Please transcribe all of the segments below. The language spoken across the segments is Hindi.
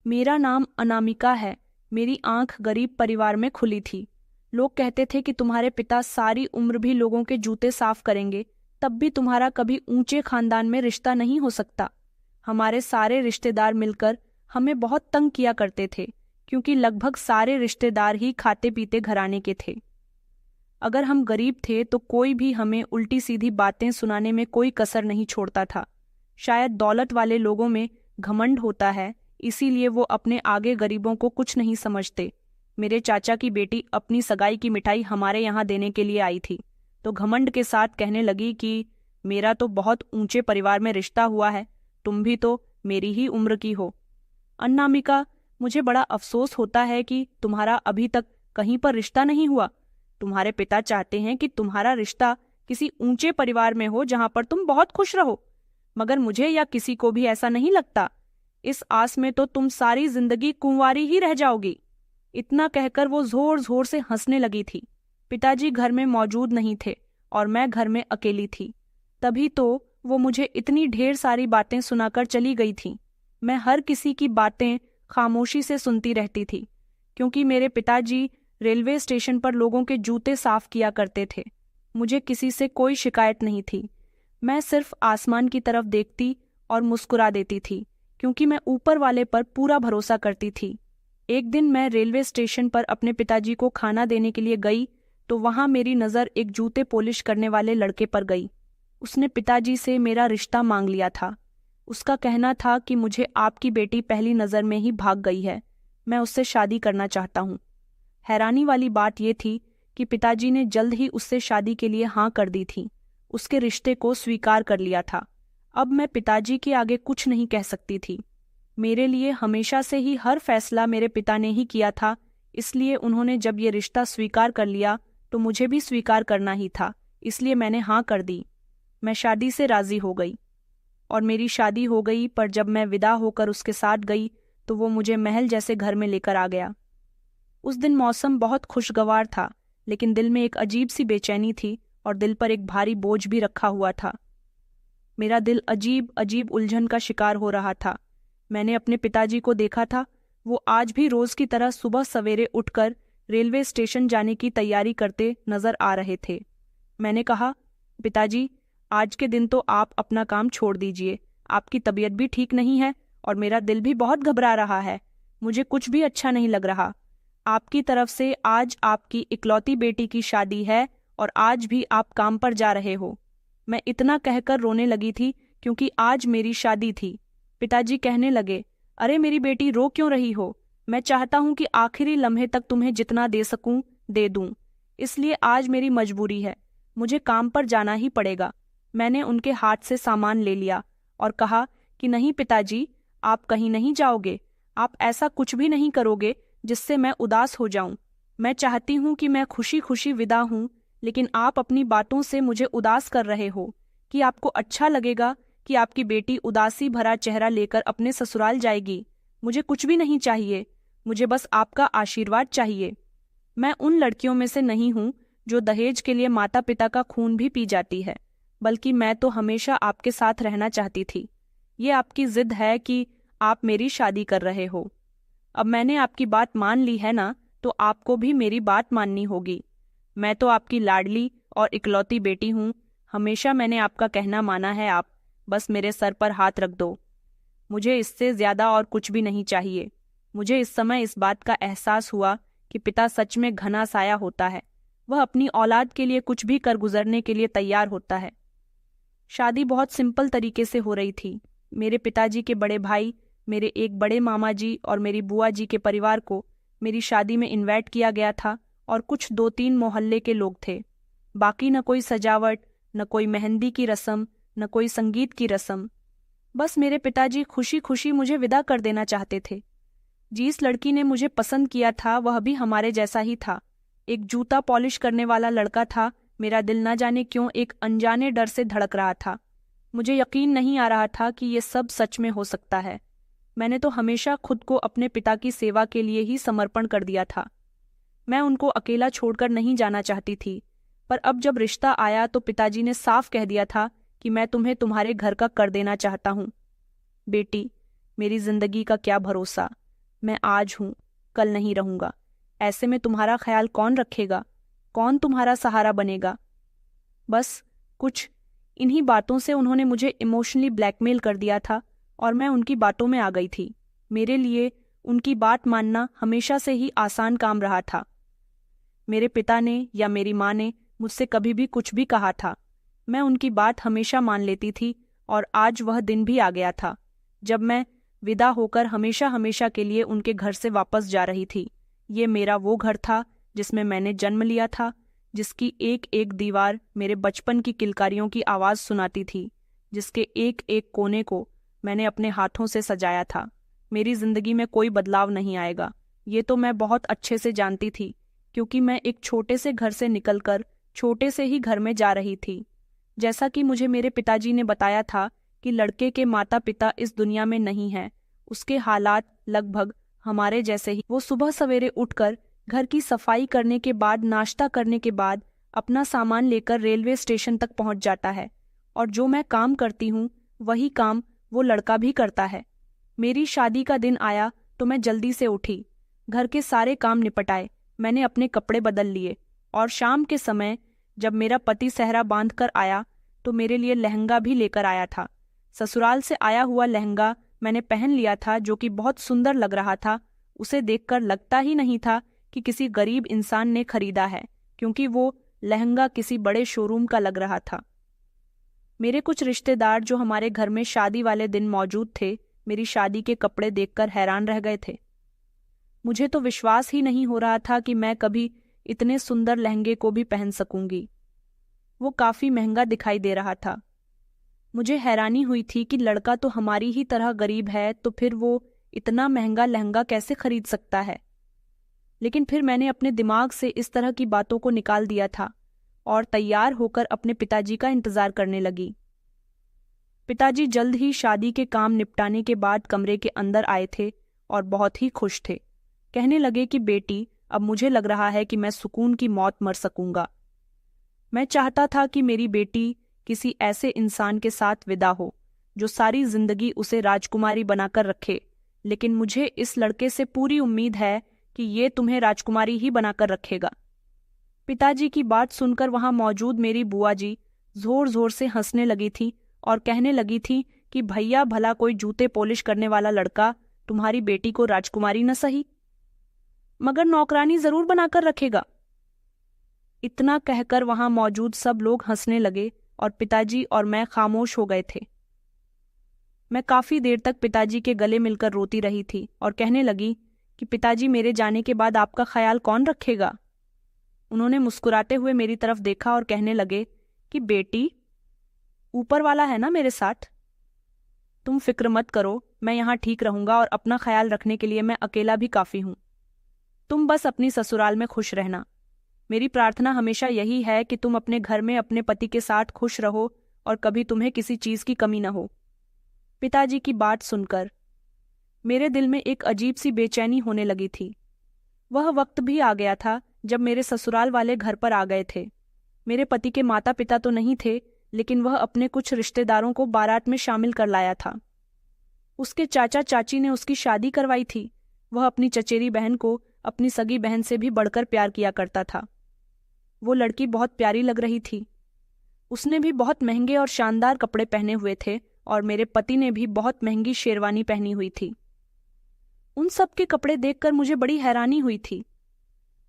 मेरा नाम अनामिका है। मेरी आंख गरीब परिवार में खुली थी। लोग कहते थे कि तुम्हारे पिता सारी उम्र भी लोगों के जूते साफ करेंगे, तब भी तुम्हारा कभी ऊंचे खानदान में रिश्ता नहीं हो सकता। हमारे सारे रिश्तेदार मिलकर हमें बहुत तंग किया करते थे, क्योंकि लगभग सारे रिश्तेदार ही खाते पीते घराने के थे। अगर हम गरीब थे तो कोई भी हमें उल्टी सीधी बातें सुनाने में कोई कसर नहीं छोड़ता था। शायद दौलत वाले लोगों में घमंड होता है, इसीलिए वो अपने आगे गरीबों को कुछ नहीं समझते। मेरे चाचा की बेटी अपनी सगाई की मिठाई हमारे यहाँ देने के लिए आई थी, तो घमंड के साथ कहने लगी कि मेरा तो बहुत ऊंचे परिवार में रिश्ता हुआ है, तुम भी तो मेरी ही उम्र की हो। अनामिका, मुझे बड़ा अफसोस होता है कि तुम्हारा अभी तक कहीं पर रिश्ता नहीं हुआ। तुम्हारे पिता चाहते हैं कि तुम्हारा रिश्ता किसी ऊंचे परिवार में हो जहां पर तुम बहुत खुश रहो, मगर मुझे या किसी को भी ऐसा नहीं लगता। इस आस में तो तुम सारी जिंदगी कुंवारी ही रह जाओगी। इतना कहकर वो जोर जोर से हंसने लगी थी। पिताजी घर में मौजूद नहीं थे और मैं घर में अकेली थी। तभी तो वो मुझे इतनी ढेर सारी बातें सुनाकर चली गई थी। मैं हर किसी की बातें खामोशी से सुनती रहती थी, क्योंकि मेरे पिताजी रेलवे स्टेशन पर लोगों के जूते साफ किया करते थे। मुझे किसी से कोई शिकायत नहीं थी। मैं सिर्फ आसमान की तरफ देखती और मुस्कुरा देती थी, क्योंकि मैं ऊपर वाले पर पूरा भरोसा करती थी। एक दिन मैं रेलवे स्टेशन पर अपने पिताजी को खाना देने के लिए गई, तो वहां मेरी नज़र एक जूते पॉलिश करने वाले लड़के पर गई। उसने पिताजी से मेरा रिश्ता मांग लिया था। उसका कहना था कि मुझे आपकी बेटी पहली नज़र में ही भाग गई है, मैं उससे शादी करना चाहता हूँ। हैरानी वाली बात यह थी कि पिताजी ने जल्द ही उससे शादी के लिए हाँ कर दी थी, उसके रिश्ते को स्वीकार कर लिया था। अब मैं पिताजी के आगे कुछ नहीं कह सकती थी। मेरे लिए हमेशा से ही हर फैसला मेरे पिता ने ही किया था, इसलिए उन्होंने जब ये रिश्ता स्वीकार कर लिया तो मुझे भी स्वीकार करना ही था, इसलिए मैंने हाँ कर दी। मैं शादी से राजी हो गई और मेरी शादी हो गई, पर जब मैं विदा होकर उसके साथ गई तो वो मुझे महल जैसे घर में लेकर आ गया। उस दिन मौसम बहुत खुशगवार था, लेकिन दिल में एक अजीब सी बेचैनी थी और दिल पर एक भारी बोझ भी रखा हुआ था। मेरा दिल अजीब अजीब उलझन का शिकार हो रहा था। मैंने अपने पिताजी को देखा था, वो आज भी रोज की तरह सुबह सवेरे उठकर रेलवे स्टेशन जाने की तैयारी करते नजर आ रहे थे। मैंने कहा, पिताजी, आज के दिन तो आप अपना काम छोड़ दीजिए। आपकी तबीयत भी ठीक नहीं है और मेरा दिल भी बहुत घबरा रहा है। मुझे कुछ भी अच्छा नहीं लग रहा। आपकी तरफ से आज आपकी इकलौती बेटी की शादी है और आज भी आप काम पर जा रहे हो। मैं इतना कहकर रोने लगी थी, क्योंकि आज मेरी शादी थी। पिताजी कहने लगे, अरे मेरी बेटी, रो क्यों रही हो? मैं चाहता हूं कि आखिरी लम्हे तक तुम्हें जितना दे सकूं दे दूं, इसलिए आज मेरी मजबूरी है, मुझे काम पर जाना ही पड़ेगा। मैंने उनके हाथ से सामान ले लिया और कहा कि नहीं पिताजी, आप कहीं नहीं जाओगे। आप ऐसा कुछ भी नहीं करोगे जिससे मैं उदास हो जाऊं। मैं चाहती हूं कि मैं खुशी खुशी विदा हूं, लेकिन आप अपनी बातों से मुझे उदास कर रहे हो। कि आपको अच्छा लगेगा कि आपकी बेटी उदासी भरा चेहरा लेकर अपने ससुराल जाएगी। मुझे कुछ भी नहीं चाहिए, मुझे बस आपका आशीर्वाद चाहिए। मैं उन लड़कियों में से नहीं हूं जो दहेज के लिए माता पिता का खून भी पी जाती है, बल्कि मैं तो हमेशा आपके साथ रहना चाहती थी। ये आपकी जिद है कि आप मेरी शादी कर रहे हो। अब मैंने आपकी बात मान ली है ना, तो आपको भी मेरी बात माननी होगी। मैं तो आपकी लाडली और इकलौती बेटी हूँ। हमेशा मैंने आपका कहना माना है। आप बस मेरे सर पर हाथ रख दो। मुझे इससे ज्यादा और कुछ भी नहीं चाहिए। मुझे इस समय इस बात का एहसास हुआ कि पिता सच में घना साया होता है। वह अपनी औलाद के लिए कुछ भी कर गुजरने के लिए तैयार होता है। शादी बहुत सिंपल तरीके से हो रही थी। मेरे पिताजी के बड़े भाई, मेरे एक बड़े मामा जी और मेरी बुआ जी के परिवार को मेरी शादी में इनवाइट किया गया था और कुछ 2-3 मोहल्ले के लोग थे। बाकी न कोई सजावट, न कोई मेहंदी की रस्म, न कोई संगीत की रस्म। बस मेरे पिताजी खुशी खुशी मुझे विदा कर देना चाहते थे। जिस लड़की ने मुझे पसंद किया था वह भी हमारे जैसा ही था। एक जूता पॉलिश करने वाला लड़का था। मेरा दिल न जाने क्यों एक अनजाने डर से धड़क रहा था। मुझे यकीन नहीं आ रहा था कि ये सब सच में हो सकता है। मैंने तो हमेशा खुद को अपने पिता की सेवा के लिए ही समर्पण कर दिया था। मैं उनको अकेला छोड़कर नहीं जाना चाहती थी, पर अब जब रिश्ता आया तो पिताजी ने साफ कह दिया था कि मैं तुम्हें तुम्हारे घर का कर देना चाहता हूँ। बेटी, मेरी जिंदगी का क्या भरोसा। मैं आज हूँ, कल नहीं रहूँगा। ऐसे में तुम्हारा ख्याल कौन रखेगा? कौन तुम्हारा सहारा बनेगा? बस कुछ इन्हीं बातों से उन्होंने मुझे इमोशनली ब्लैकमेल कर दिया था और मैं उनकी बातों में आ गई थी। मेरे लिए उनकी बात मानना हमेशा से ही आसान काम रहा था। मेरे पिता ने या मेरी माँ ने मुझसे कभी भी कुछ भी कहा था, मैं उनकी बात हमेशा मान लेती थी और आज वह दिन भी आ गया था जब मैं विदा होकर हमेशा हमेशा के लिए उनके घर से वापस जा रही थी। ये मेरा वो घर था जिसमें मैंने जन्म लिया था, जिसकी एक एक दीवार मेरे बचपन की किलकारियों की आवाज़ सुनाती थी, जिसके एक एक कोने को मैंने अपने हाथों से सजाया था। मेरी जिंदगी में कोई बदलाव नहीं आएगा, ये तो मैं बहुत अच्छे से जानती थी, क्योंकि मैं एक छोटे से घर से निकलकर छोटे से ही घर में जा रही थी। जैसा कि मुझे मेरे पिताजी ने बताया था कि लड़के के माता पिता इस दुनिया में नहीं हैं, उसके हालात लगभग हमारे जैसे ही। वो सुबह सवेरे उठकर घर की सफाई करने के बाद, नाश्ता करने के बाद अपना सामान लेकर रेलवे स्टेशन तक पहुंच जाता है, और जो मैं काम करती हूँ वही काम वो लड़का भी करता है। मेरी शादी का दिन आया तो मैं जल्दी से उठी, घर के सारे काम निपटाए, मैंने अपने कपड़े बदल लिए और शाम के समय जब मेरा पति सहरा बांध कर आया तो मेरे लिए लहंगा भी लेकर आया था। ससुराल से आया हुआ लहंगा मैंने पहन लिया था, जो कि बहुत सुंदर लग रहा था। उसे देखकर लगता ही नहीं था कि किसी गरीब इंसान ने खरीदा है, क्योंकि वो लहंगा किसी बड़े शोरूम का लग रहा था। मेरे कुछ रिश्तेदार जो हमारे घर में शादी वाले दिन मौजूद थे, मेरी शादी के कपड़े देखकर हैरान रह गए थे। मुझे तो विश्वास ही नहीं हो रहा था कि मैं कभी इतने सुंदर लहंगे को भी पहन सकूंगी। वो काफी महंगा दिखाई दे रहा था। मुझे हैरानी हुई थी कि लड़का तो हमारी ही तरह गरीब है, तो फिर वो इतना महंगा लहंगा कैसे खरीद सकता है। लेकिन फिर मैंने अपने दिमाग से इस तरह की बातों को निकाल दिया था और तैयार होकर अपने पिताजी का इंतजार करने लगी। पिताजी जल्द ही शादी के काम निपटाने के बाद कमरे के अंदर आए थे और बहुत ही खुश थे। कहने लगे कि बेटी, अब मुझे लग रहा है कि मैं सुकून की मौत मर सकूंगा। मैं चाहता था कि मेरी बेटी किसी ऐसे इंसान के साथ विदा हो जो सारी जिंदगी उसे राजकुमारी बनाकर रखे, लेकिन मुझे इस लड़के से पूरी उम्मीद है कि ये तुम्हें राजकुमारी ही बनाकर रखेगा। पिताजी की बात सुनकर वहां मौजूद मेरी बुआ जी जोर जोर से हंसने लगी थी और कहने लगी थी कि भैया, भला कोई जूते पॉलिश करने वाला लड़का तुम्हारी बेटी को राजकुमारी न सही, मगर नौकरानी जरूर बनाकर रखेगा। इतना कहकर वहां मौजूद सब लोग हंसने लगे और पिताजी और मैं खामोश हो गए थे। मैं काफी देर तक पिताजी के गले मिलकर रोती रही थी और कहने लगी कि पिताजी, मेरे जाने के बाद आपका ख्याल कौन रखेगा? उन्होंने मुस्कुराते हुए मेरी तरफ देखा और कहने लगे कि बेटी, ऊपर वाला है ना मेरे साथ, तुम फिक्र मत करो, मैं यहाँ ठीक रहूंगा और अपना ख्याल रखने के लिए मैं अकेला भी काफी हूँ। तुम बस अपनी ससुराल में खुश रहना। मेरी प्रार्थना हमेशा यही है कि तुम अपने घर में अपने पति के साथ खुश रहो और कभी तुम्हें किसी चीज की कमी न हो। पिताजी की बात सुनकर मेरे दिल में एक अजीब सी बेचैनी होने लगी थी। वह वक्त भी आ गया था जब मेरे ससुराल वाले घर पर आ गए थे। मेरे पति के माता पिता तो नहीं थे, लेकिन वह अपने कुछ रिश्तेदारों को बारात में शामिल कर लाया था। उसके चाचा चाची ने उसकी शादी करवाई थी। वह अपनी चचेरी बहन को अपनी सगी बहन से भी बढ़कर प्यार किया करता था। वो लड़की बहुत प्यारी लग रही थी। उसने भी बहुत महंगे और शानदार कपड़े पहने हुए थे और मेरे पति ने भी बहुत महंगी शेरवानी पहनी हुई थी। उन सब के कपड़े देखकर मुझे बड़ी हैरानी हुई थी।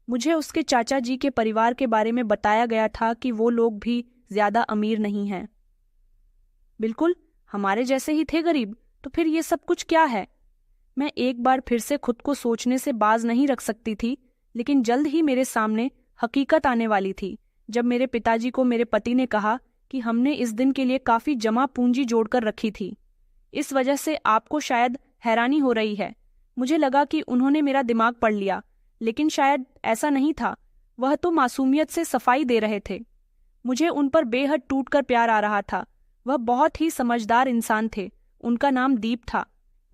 मुझे उसके चाचा जी के परिवार के बारे में बताया गया था कि वो लोग भी ज्यादा अमीर नहीं हैं, बिल्कुल हमारे जैसे ही थे गरीब। तो फिर ये सब कुछ क्या है? मैं एक बार फिर से खुद को सोचने से बाज नहीं रख सकती थी, लेकिन जल्द ही मेरे सामने हकीकत आने वाली थी जब मेरे पिताजी को मेरे पति ने कहा कि हमने इस दिन के लिए काफी जमा पूंजी जोड़कर रखी थी। इस वजह से आपको शायद हैरानी हो रही है। मुझे लगा कि उन्होंने मेरा दिमाग पढ़ लिया, लेकिन शायद ऐसा नहीं था। वह तो मासूमियत से सफाई दे रहे थे। मुझे उन पर बेहद टूटकर प्यार आ रहा था। वह बहुत ही समझदार इंसान थे। उनका नाम दीप था।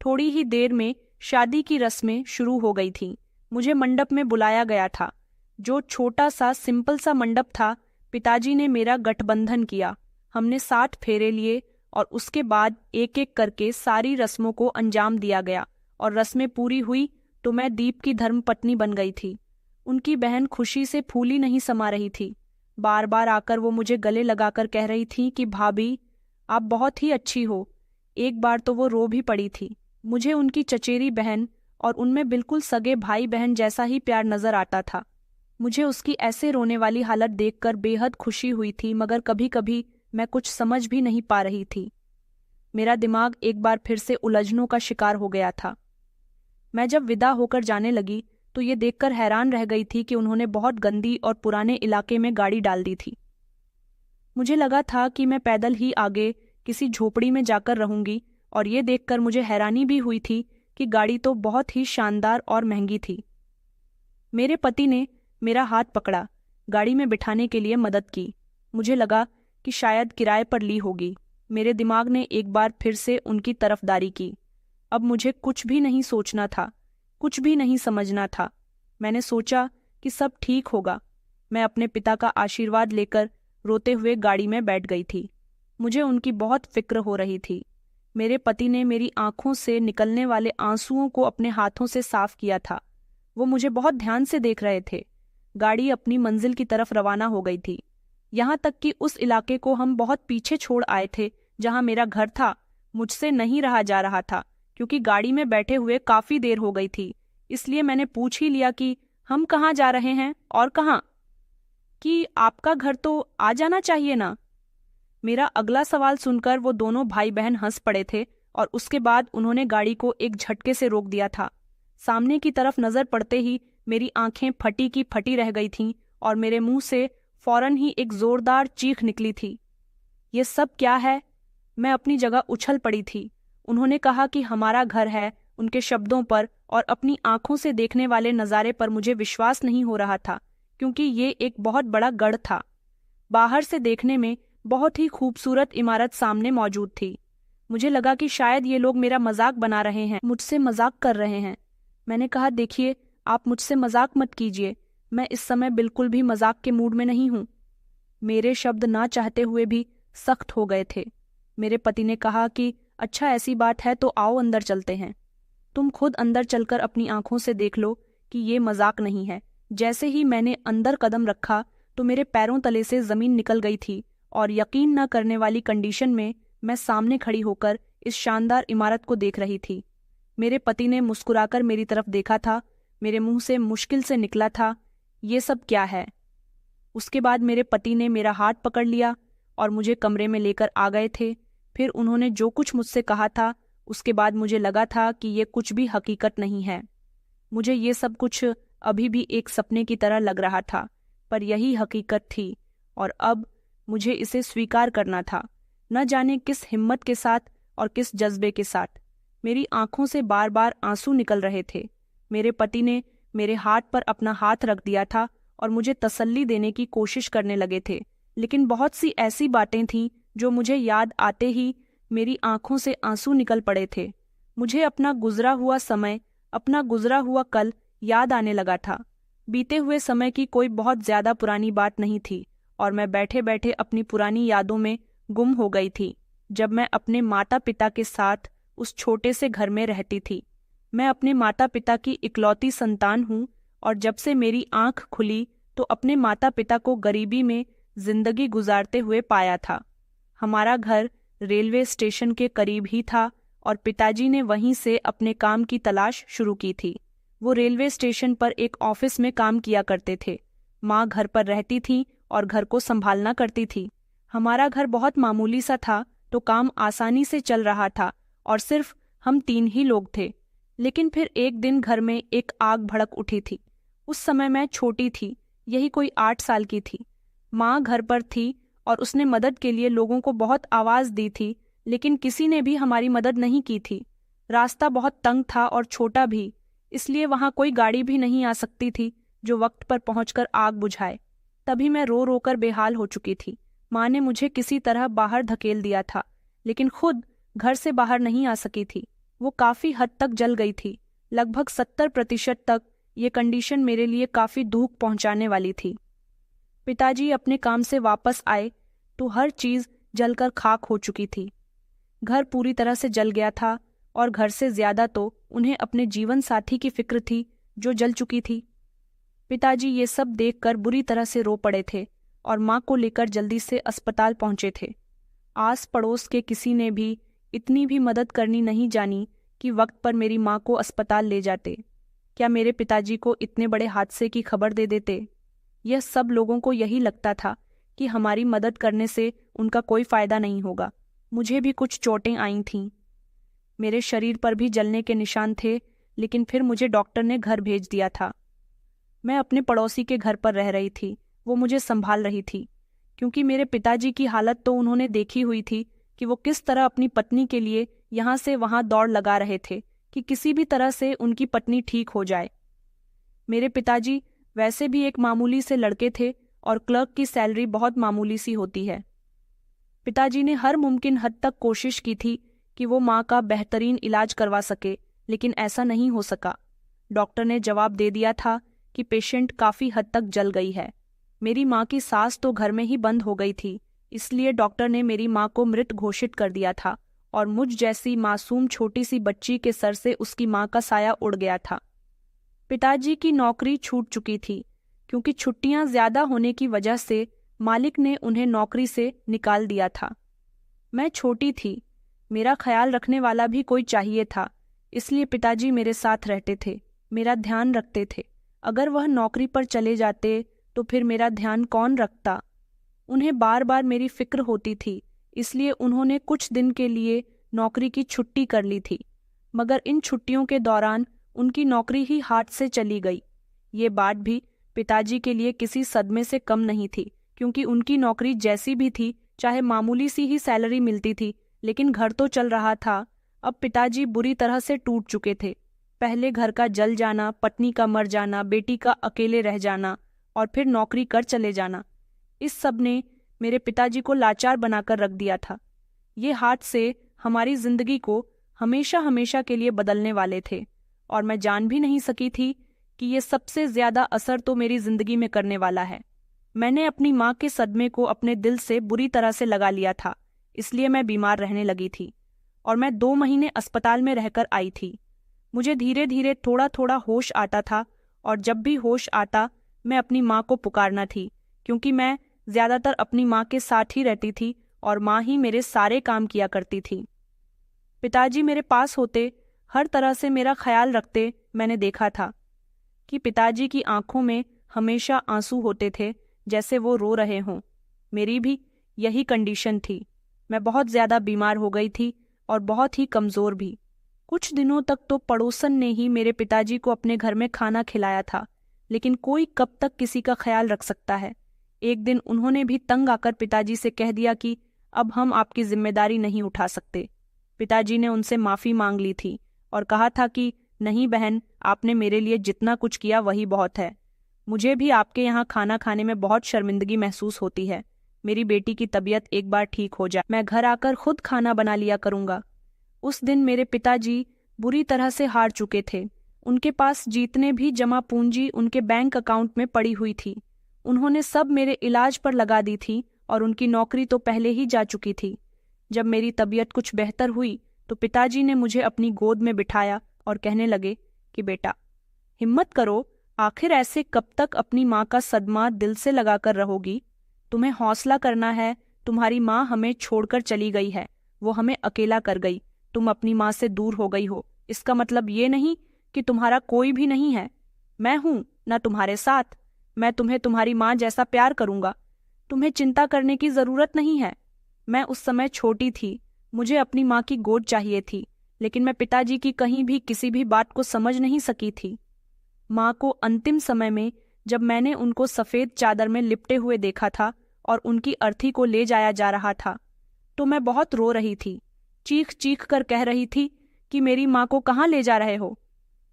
थोड़ी ही देर में शादी की रस्में शुरू हो गई थीं। मुझे मंडप में बुलाया गया था। जो छोटा सा सिंपल सा मंडप था, पिताजी ने मेरा गठबंधन किया। हमने 60 फेरे लिए और उसके बाद एक एक करके सारी रस्मों को अंजाम दिया गया और रस्में पूरी हुई तो मैं दीप की धर्मपत्नी बन गई थी। उनकी बहन खुशी से फूली नहीं समा रही थी। बार बार आकर वो मुझे गले लगाकर कह रही थी कि भाभी, आप बहुत ही अच्छी हो। एक बार तो वो रो भी पड़ी थी। मुझे उनकी चचेरी बहन और उनमें बिल्कुल सगे भाई बहन जैसा ही प्यार नजर आता था। मुझे उसकी ऐसे रोने वाली हालत देखकर बेहद खुशी हुई थी, मगर कभी कभी मैं कुछ समझ भी नहीं पा रही थी। मेरा दिमाग एक बार फिर से उलझनों का शिकार हो गया था। मैं जब विदा होकर जाने लगी तो ये देखकर हैरान रह गई थी कि उन्होंने बहुत गंदी और पुराने इलाके में गाड़ी डाल दी थी। मुझे लगा था कि मैं पैदल ही आगे किसी झोपड़ी में जाकर रहूंगी, और ये देखकर मुझे हैरानी भी हुई थी कि गाड़ी तो बहुत ही शानदार और महंगी थी। मेरे पति ने मेरा हाथ पकड़ा, गाड़ी में बिठाने के लिए मदद की। मुझे लगा कि शायद किराए पर ली होगी। मेरे दिमाग ने एक बार फिर से उनकी तरफदारी की। अब मुझे कुछ भी नहीं सोचना था, कुछ भी नहीं समझना था। मैंने सोचा कि सब ठीक होगा। मैं अपने पिता का आशीर्वाद लेकर रोते हुए गाड़ी में बैठ गई थी। मुझे उनकी बहुत फिक्र हो रही थी। मेरे पति ने मेरी आंखों से निकलने वाले आंसुओं को अपने हाथों से साफ किया था। वो मुझे बहुत ध्यान से देख रहे थे। गाड़ी अपनी मंजिल की तरफ रवाना हो गई थी। यहाँ तक कि उस इलाके को हम बहुत पीछे छोड़ आए थे जहाँ मेरा घर था। मुझसे नहीं रहा जा रहा था, क्योंकि गाड़ी में बैठे हुए काफी देर हो गई थी। इसलिए मैंने पूछ ही लिया कि हम कहाँ जा रहे हैं और कहाँ। कि आपका घर तो आ जाना चाहिए ना। मेरा अगला सवाल सुनकर वो दोनों भाई बहन हंस पड़े थे, और उसके बाद उन्होंने गाड़ी को एक झटके से रोक दिया था। सामने की तरफ नजर पड़ते ही मेरी आंखें फटी की फटी रह गई थीं, और मेरे मुंह से फौरन ही एक जोरदार चीख निकली थी। ये सब क्या है? मैं अपनी जगह उछल पड़ी थी। उन्होंने कहा कि हमारा घर है। उनके शब्दों पर और अपनी आंखों से देखने वाले नज़ारे पर मुझे विश्वास नहीं हो रहा था, क्योंकि ये एक बहुत बड़ा गढ़ था। बाहर से देखने में बहुत ही खूबसूरत इमारत सामने मौजूद थी। मुझे लगा कि शायद ये लोग मेरा मजाक बना रहे हैं, मुझसे मजाक कर रहे हैं। मैंने कहा, देखिए, आप मुझसे मजाक मत कीजिए। मैं इस समय बिल्कुल भी मजाक के मूड में नहीं हूँ। मेरे शब्द ना चाहते हुए भी सख्त हो गए थे। मेरे पति ने कहा कि अच्छा, ऐसी बात है तो आओ अंदर चलते हैं। तुम खुद अंदर चलकर अपनी आंखों से देख लो कि ये मजाक नहीं है। जैसे ही मैंने अंदर कदम रखा तो मेरे पैरों तले से जमीन निकल गई थी, और यकीन न करने वाली कंडीशन में मैं सामने खड़ी होकर इस शानदार इमारत को देख रही थी। मेरे पति ने मुस्कुराकर मेरी तरफ देखा था। मेरे मुंह से मुश्किल से निकला था, ये सब क्या है? उसके बाद मेरे पति ने मेरा हाथ पकड़ लिया और मुझे कमरे में लेकर आ गए थे। फिर उन्होंने जो कुछ मुझसे कहा था, उसके बाद मुझे लगा था कि ये कुछ भी हकीकत नहीं है। मुझे ये सब कुछ अभी भी एक सपने की तरह लग रहा था, पर यही हकीकत थी, और अब मुझे इसे स्वीकार करना था। न जाने किस हिम्मत के साथ और किस जज्बे के साथ। मेरी आंखों से बार बार आंसू निकल रहे थे। मेरे पति ने मेरे हाथ पर अपना हाथ रख दिया था और मुझे तसल्ली देने की कोशिश करने लगे थे, लेकिन बहुत सी ऐसी बातें थीं जो मुझे याद आते ही मेरी आंखों से आंसू निकल पड़े थे। मुझे अपना गुजरा हुआ समय, अपना गुजरा हुआ कल याद आने लगा था। बीते हुए समय की कोई बहुत ज्यादा पुरानी बात नहीं थी, और मैं बैठे बैठे अपनी पुरानी यादों में गुम हो गई थी, जब मैं अपने माता पिता के साथ उस छोटे से घर में रहती थी। मैं अपने माता पिता की इकलौती संतान हूँ, और जब से मेरी आंख खुली तो अपने माता पिता को गरीबी में जिंदगी गुजारते हुए पाया था। हमारा घर रेलवे स्टेशन के करीब ही था, और पिताजी ने वहीं से अपने काम की तलाश शुरू की थी। वो रेलवे स्टेशन पर एक ऑफिस में काम किया करते थे। माँ घर पर रहती थी और घर को संभालना करती थी। हमारा घर बहुत मामूली सा था, तो काम आसानी से चल रहा था, और सिर्फ हम 3 ही लोग थे। लेकिन फिर एक दिन घर में एक आग भड़क उठी थी। उस समय मैं छोटी थी, यही कोई 8 साल की थी। माँ घर पर थी और उसने मदद के लिए लोगों को बहुत आवाज दी थी, लेकिन किसी ने भी हमारी मदद नहीं की थी। रास्ता बहुत तंग था और छोटा भी, इसलिए वहां कोई गाड़ी भी नहीं आ सकती थी जो वक्त पर पहुंचकर आग बुझाए। तभी मैं रो रो कर बेहाल हो चुकी थी। माँ ने मुझे किसी तरह बाहर धकेल दिया था, लेकिन खुद घर से बाहर नहीं आ सकी थी। वो काफी हद तक जल गई थी। लगभग 70% तक ये कंडीशन मेरे लिए काफी दुख पहुंचाने वाली थी। पिताजी अपने काम से वापस आए तो हर चीज जलकर खाक हो चुकी थी। घर पूरी तरह से जल गया था। और घर से ज्यादा तो उन्हें अपने जीवन साथी की फिक्र थी जो जल चुकी थी। पिताजी ये सब देखकर बुरी तरह से रो पड़े थे और माँ को लेकर जल्दी से अस्पताल पहुंचे थे। आस पड़ोस के किसी ने भी इतनी भी मदद करनी नहीं जानी कि वक्त पर मेरी माँ को अस्पताल ले जाते। क्या मेरे पिताजी को इतने बड़े हादसे की खबर दे देते? यह सब लोगों को यही लगता था कि हमारी मदद करने से उनका कोई फायदा नहीं होगा। मुझे भी कुछ चोटें आई थीं। मेरे शरीर पर भी जलने के निशान थे, लेकिन फिर मुझे डॉक्टर ने घर भेज दिया था। मैं अपने पड़ोसी के घर पर रह रही थी। वो मुझे संभाल रही थी, क्योंकि मेरे पिताजी की हालत तो उन्होंने देखी हुई थी कि वो किस तरह अपनी पत्नी के लिए यहाँ से वहाँ दौड़ लगा रहे थे कि किसी भी तरह से उनकी पत्नी ठीक हो जाए। मेरे पिताजी वैसे भी एक मामूली से लड़के थे और क्लर्क की सैलरी बहुत मामूली सी होती है। पिताजी ने हर मुमकिन हद तक कोशिश की थी कि वो माँ का बेहतरीन इलाज करवा सके, लेकिन ऐसा नहीं हो सका। डॉक्टर ने जवाब दे दिया था कि पेशेंट काफ़ी हद तक जल गई है। मेरी माँ की सांस तो घर में ही बंद हो गई थी, इसलिए डॉक्टर ने मेरी माँ को मृत घोषित कर दिया था और मुझ जैसी मासूम छोटी सी बच्ची के सर से उसकी माँ का साया उड़ गया था। पिताजी की नौकरी छूट चुकी थी, क्योंकि छुट्टियां ज्यादा होने की वजह से मालिक ने उन्हें नौकरी से निकाल दिया था। मैं छोटी थी, मेरा ख्याल रखने वाला भी कोई चाहिए था, इसलिए पिताजी मेरे साथ रहते थे, मेरा ध्यान रखते थे। अगर वह नौकरी पर चले जाते तो फिर मेरा ध्यान कौन रखता? उन्हें बार बार मेरी फिक्र होती थी, इसलिए उन्होंने कुछ दिन के लिए नौकरी की छुट्टी कर ली थी। मगर इन छुट्टियों के दौरान उनकी नौकरी ही हाथ से चली गई। ये बात भी पिताजी के लिए किसी सदमे से कम नहीं थी, क्योंकि उनकी नौकरी जैसी भी थी, चाहे मामूली सी ही सैलरी मिलती थी, लेकिन घर तो चल रहा था। अब पिताजी बुरी तरह से टूट चुके थे। पहले घर का जल जाना, पत्नी का मर जाना, बेटी का अकेले रह जाना और फिर नौकरी कर चले जाना, इस सब ने मेरे पिताजी को लाचार बनाकर रख दिया था। ये हादसे हमारी जिंदगी को हमेशा हमेशा के लिए बदलने वाले थे और मैं जान भी नहीं सकी थी कि ये सबसे ज्यादा असर तो मेरी जिंदगी में करने वाला है। मैंने अपनी माँ के सदमे को अपने दिल से बुरी तरह से लगा लिया था, इसलिए मैं बीमार रहने लगी थी और मैं 2 महीने अस्पताल में रहकर आई थी। मुझे धीरे धीरे थोड़ा थोड़ा होश आता था और जब भी होश आता मैं अपनी माँ को पुकारना थी, क्योंकि मैं ज्यादातर अपनी माँ के साथ ही रहती थी और माँ ही मेरे सारे काम किया करती थी। पिताजी मेरे पास होते, हर तरह से मेरा ख्याल रखते। मैंने देखा था कि पिताजी की आंखों में हमेशा आंसू होते थे, जैसे वो रो रहे हों। मेरी भी यही कंडीशन थी। मैं बहुत ज्यादा बीमार हो गई थी और बहुत ही कमजोर भी। कुछ दिनों तक तो पड़ोसन ने ही मेरे पिताजी को अपने घर में खाना खिलाया था, लेकिन कोई कब तक किसी का ख्याल रख सकता है। एक दिन उन्होंने भी तंग आकर पिताजी से कह दिया कि अब हम आपकी जिम्मेदारी नहीं उठा सकते। पिताजी ने उनसे माफ़ी मांग ली थी और कहा था कि नहीं बहन, आपने मेरे लिए जितना कुछ किया वही बहुत है। मुझे भी आपके यहाँ खाना खाने में बहुत शर्मिंदगी महसूस होती है। मेरी बेटी की तबीयत एक बार ठीक हो जाए, मैं घर आकर खुद खाना बना लिया करूँगा। उस दिन मेरे पिताजी बुरी तरह से हार चुके थे। उनके पास जितने भी जमा पूंजी उनके बैंक अकाउंट में पड़ी हुई थी, उन्होंने सब मेरे इलाज पर लगा दी थी और उनकी नौकरी तो पहले ही जा चुकी थी। जब मेरी तबीयत कुछ बेहतर हुई तो पिताजी ने मुझे अपनी गोद में बिठाया और कहने लगे कि बेटा, हिम्मत करो, आखिर ऐसे कब तक अपनी माँ का सदमा दिल से लगाकर रहोगी? तुम्हें हौसला करना है। तुम्हारी माँ हमें छोड़कर चली गई है, वो हमें अकेला कर गई। तुम अपनी माँ से दूर हो गई हो, इसका मतलब ये नहीं कि तुम्हारा कोई भी नहीं है। मैं हूं ना तुम्हारे साथ। मैं तुम्हें तुम्हारी माँ जैसा प्यार करूंगा। तुम्हें चिंता करने की जरूरत नहीं है। मैं उस समय छोटी थी, मुझे अपनी माँ की गोद चाहिए थी, लेकिन मैं पिताजी की कहीं भी किसी भी बात को समझ नहीं सकी थी। माँ को अंतिम समय में जब मैंने उनको सफेद चादर में लिपटे हुए देखा था और उनकी अर्थी को ले जाया जा रहा था, तो मैं बहुत रो रही थी। चीख चीख कर कह रही थी कि मेरी माँ को कहाँ ले जा रहे हो?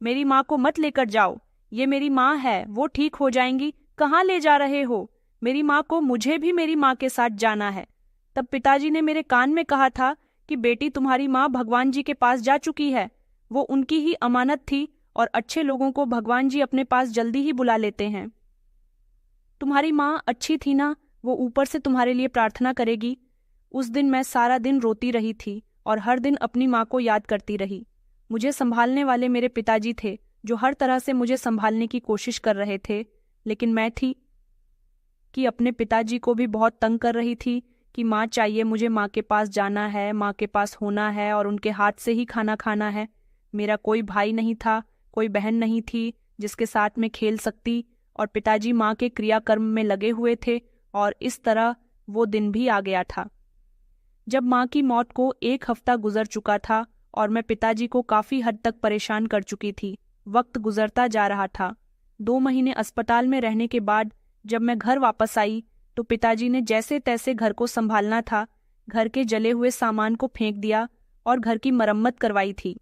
मेरी माँ को मत लेकर जाओ, ये मेरी माँ है, वो ठीक हो जाएंगी। कहाँ ले जा रहे हो मेरी माँ को? मुझे भी मेरी माँ के साथ जाना है। तब पिताजी ने मेरे कान में कहा था कि बेटी, तुम्हारी माँ भगवान जी के पास जा चुकी है। वो उनकी ही अमानत थी और अच्छे लोगों को भगवान जी अपने पास जल्दी ही बुला लेते हैं। तुम्हारी माँ अच्छी थी ना, वो ऊपर से तुम्हारे लिए प्रार्थना करेगी। उस दिन मैं सारा दिन रोती रही थी और हर दिन अपनी माँ को याद करती रही। मुझे संभालने वाले मेरे पिताजी थे जो हर तरह से मुझे संभालने की कोशिश कर रहे थे, लेकिन मैं थी कि अपने पिताजी को भी बहुत तंग कर रही थी कि माँ चाहिए, मुझे माँ के पास जाना है, माँ के पास होना है और उनके हाथ से ही खाना खाना है। मेरा कोई भाई नहीं था, कोई बहन नहीं थी जिसके साथ में खेल सकती, और पिताजी माँ के क्रियाकर्म में लगे हुए थे। और इस तरह वो दिन भी आ गया था जब माँ की मौत को 1 हफ्ता गुजर चुका था और मैं पिताजी को काफ़ी हद तक परेशान कर चुकी थी। वक्त गुजरता जा रहा था। 2 महीने अस्पताल में रहने के बाद जब मैं घर वापस आई तो पिताजी ने जैसे तैसे घर को संभालना था, घर के जले हुए सामान को फेंक दिया और घर की मरम्मत करवाई थी।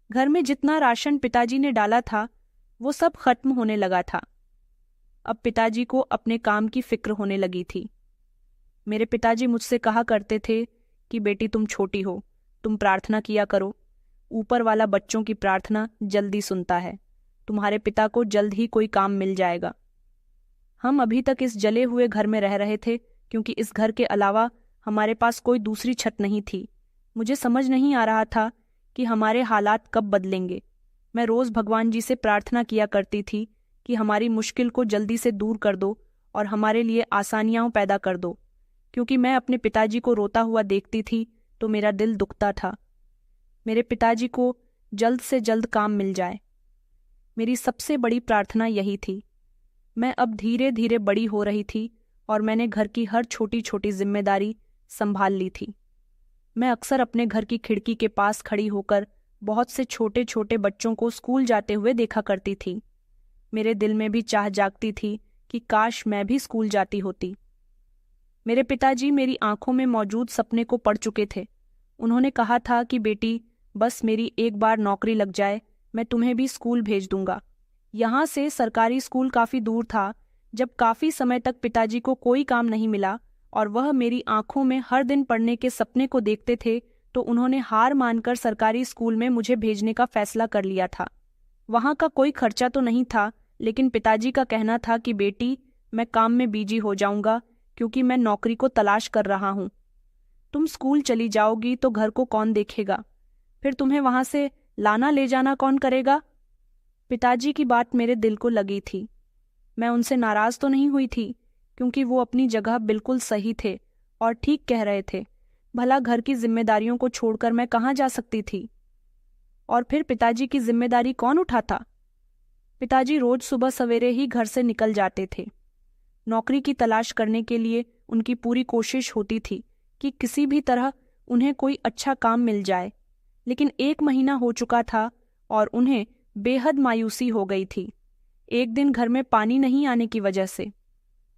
घर में जितना राशन पिताजी ने डाला था वो सब खत्म होने लगा था। अब पिताजी को अपने काम की फिक्र होने लगी थी। मेरे पिताजी मुझसे कहा करते थे कि बेटी तुम छोटी हो, तुम प्रार्थना किया करो, ऊपर वाला बच्चों की प्रार्थना जल्दी सुनता है, तुम्हारे पिता को जल्द ही कोई काम मिल जाएगा। हम अभी तक इस जले हुए घर में रह रहे थे क्योंकि इस घर के अलावा हमारे पास कोई दूसरी छत नहीं थी। मुझे समझ नहीं आ रहा था कि हमारे हालात कब बदलेंगे। मैं रोज़ भगवान जी से प्रार्थना किया करती थी कि हमारी मुश्किल को जल्दी से दूर कर दो और हमारे लिए आसानियाँ पैदा कर दो, क्योंकि मैं अपने पिताजी को रोता हुआ देखती थी तो मेरा दिल दुखता था। मेरे पिताजी को जल्द से जल्द काम मिल जाए, मेरी सबसे बड़ी प्रार्थना यही थी। मैं अब धीरे धीरे बड़ी हो रही थी और मैंने घर की हर छोटी छोटी जिम्मेदारी संभाल ली थी। मैं अक्सर अपने घर की खिड़की के पास खड़ी होकर बहुत से छोटे छोटे बच्चों को स्कूल जाते हुए देखा करती थी। मेरे दिल में भी चाह जागती थी कि काश मैं भी स्कूल जाती होती। मेरे पिताजी मेरी आंखों में मौजूद सपने को पढ़ चुके थे। उन्होंने कहा था कि बेटी, बस मेरी एक बार नौकरी लग जाए, मैं तुम्हें भी स्कूल भेज दूंगा। यहाँ से सरकारी स्कूल काफ़ी दूर था। जब काफ़ी समय तक पिताजी को कोई काम नहीं मिला और वह मेरी आंखों में हर दिन पढ़ने के सपने को देखते थे, तो उन्होंने हार मानकर सरकारी स्कूल में मुझे भेजने का फैसला कर लिया था। वहाँ का कोई खर्चा तो नहीं था, लेकिन पिताजी का कहना था कि बेटी, मैं काम में बिजी हो जाऊंगा क्योंकि मैं नौकरी को तलाश कर रहा हूँ। तुम स्कूल चली जाओगी तो घर को कौन देखेगा, फिर तुम्हें वहाँ से लाना ले जाना कौन करेगा। पिताजी की बात मेरे दिल को लगी थी। मैं उनसे नाराज तो नहीं हुई थी क्योंकि वो अपनी जगह बिल्कुल सही थे और ठीक कह रहे थे। भला घर की जिम्मेदारियों को छोड़कर मैं कहाँ जा सकती थी, और फिर पिताजी की जिम्मेदारी कौन उठाता। पिताजी रोज सुबह सवेरे ही घर से निकल जाते थे। नौकरी की तलाश करने के लिए उनकी पूरी कोशिश होती थी कि किसी भी तरह उन्हें कोई अच्छा काम मिल जाए, लेकिन 1 महीना हो चुका था और उन्हें बेहद मायूसी हो गई थी। एक दिन घर में पानी नहीं आने की वजह से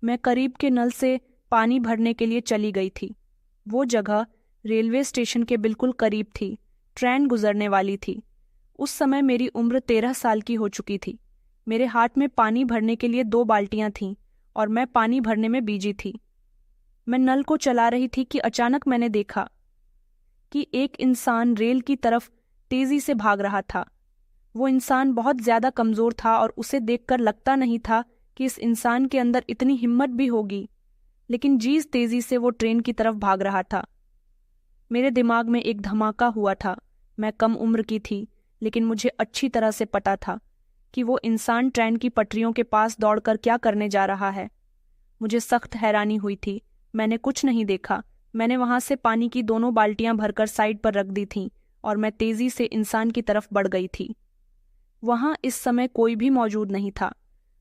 मैं करीब के नल से पानी भरने के लिए चली गई थी। वो जगह रेलवे स्टेशन के बिल्कुल करीब थी। ट्रेन गुजरने वाली थी। उस समय मेरी उम्र 13 साल की हो चुकी थी। मेरे हाथ में पानी भरने के लिए 2 बाल्टियां थीं और मैं पानी भरने में बिजी थी। मैं नल को चला रही थी कि अचानक मैंने देखा कि एक इंसान रेल की तरफ तेजी से भाग रहा था। वो इंसान बहुत ज्यादा कमजोर था और उसे देखकर लगता नहीं था कि इस इंसान के अंदर इतनी हिम्मत भी होगी, लेकिन जिस तेजी से वो ट्रेन की तरफ भाग रहा था, मेरे दिमाग में एक धमाका हुआ था। मैं कम उम्र की थी, लेकिन मुझे अच्छी तरह से पता था कि वो इंसान ट्रेन की पटरियों के पास दौड़कर क्या करने जा रहा है। मुझे सख्त हैरानी हुई थी। मैंने कुछ नहीं देखा। मैंने वहां से पानी की 2 बाल्टियां भरकर साइड पर रख दी थीं और मैं तेजी से इंसान की तरफ बढ़ गई थी। वहां इस समय कोई भी मौजूद नहीं था।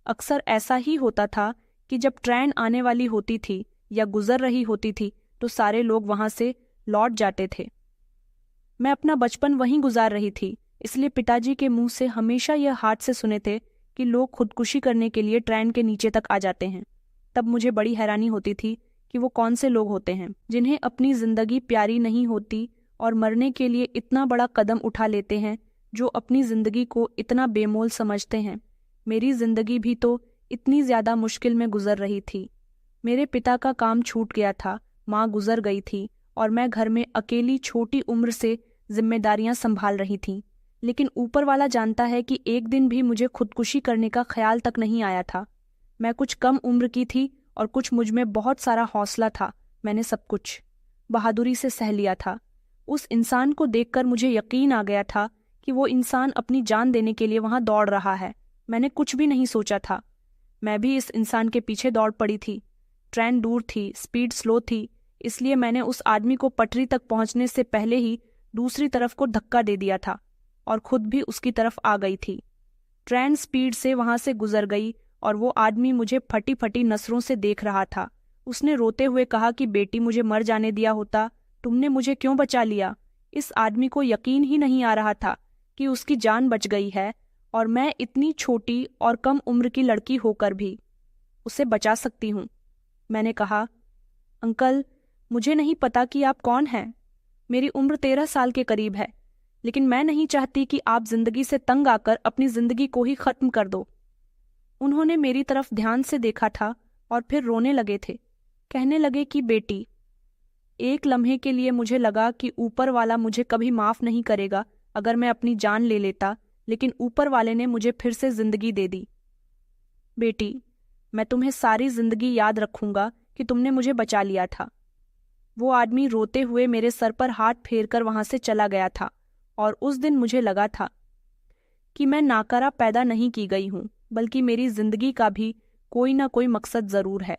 अक्सर ऐसा ही होता था कि जब ट्रेन आने वाली होती थी या गुजर रही होती थी तो सारे लोग वहां से लौट जाते थे। मैं अपना बचपन वहीं गुजार रही थी, इसलिए पिताजी के मुंह से हमेशा यह हाथ से सुने थे कि लोग खुदकुशी करने के लिए ट्रेन के नीचे तक आ जाते हैं। तब मुझे बड़ी हैरानी होती थी कि वो कौन से लोग होते हैं जिन्हें अपनी जिंदगी प्यारी नहीं होती और मरने के लिए इतना बड़ा कदम उठा लेते हैं, जो अपनी जिंदगी को इतना बेमोल समझते हैं। मेरी जिंदगी भी तो इतनी ज्यादा मुश्किल में गुजर रही थी। मेरे पिता का काम छूट गया था, माँ गुजर गई थी और मैं घर में अकेली छोटी उम्र से जिम्मेदारियां संभाल रही थी। लेकिन ऊपर वाला जानता है कि एक दिन भी मुझे खुदकुशी करने का ख्याल तक नहीं आया था। मैं कुछ कम उम्र की थी और कुछ मुझ में बहुत सारा हौसला था। मैंने सब कुछ बहादुरी से सह लिया था। उस इंसान को देखकर मुझे यकीन आ गया था कि वो इंसान अपनी जान देने के लिए वहां दौड़ रहा है। मैंने कुछ भी नहीं सोचा था, मैं भी इस इंसान के पीछे दौड़ पड़ी थी। ट्रेन दूर थी, स्पीड स्लो थी, इसलिए मैंने उस आदमी को पटरी तक पहुंचने से पहले ही दूसरी तरफ को धक्का दे दिया था और खुद भी उसकी तरफ आ गई थी। ट्रेन स्पीड से वहां से गुजर गई और वो आदमी मुझे फटी फटी नसरों से देख रहा था। उसने रोते हुए कहा कि बेटी, मुझे मर जाने दिया होता, तुमने मुझे क्यों बचा लिया। इस आदमी को यकीन ही नहीं आ रहा था कि उसकी जान बच गई है और मैं इतनी छोटी और कम उम्र की लड़की होकर भी उसे बचा सकती हूँ। मैंने कहा, अंकल, मुझे नहीं पता कि आप कौन हैं। मेरी उम्र 13 साल के करीब है, लेकिन मैं नहीं चाहती कि आप जिंदगी से तंग आकर अपनी जिंदगी को ही खत्म कर दो। उन्होंने मेरी तरफ ध्यान से देखा था और फिर रोने लगे थे। कहने लगे कि बेटी, एक लम्हे के लिए मुझे लगा कि ऊपर वाला मुझे कभी माफ नहीं करेगा अगर मैं अपनी जान ले लेता, लेकिन ऊपर वाले ने मुझे फिर से जिंदगी दे दी। बेटी, मैं तुम्हें सारी जिंदगी याद रखूंगा कि तुमने मुझे बचा लिया था। वो आदमी रोते हुए मेरे सर पर हाथ फेरकर वहां से चला गया था और उस दिन मुझे लगा था कि मैं नाकारा पैदा नहीं की गई हूं, बल्कि मेरी जिंदगी का भी कोई ना कोई मकसद जरूर है।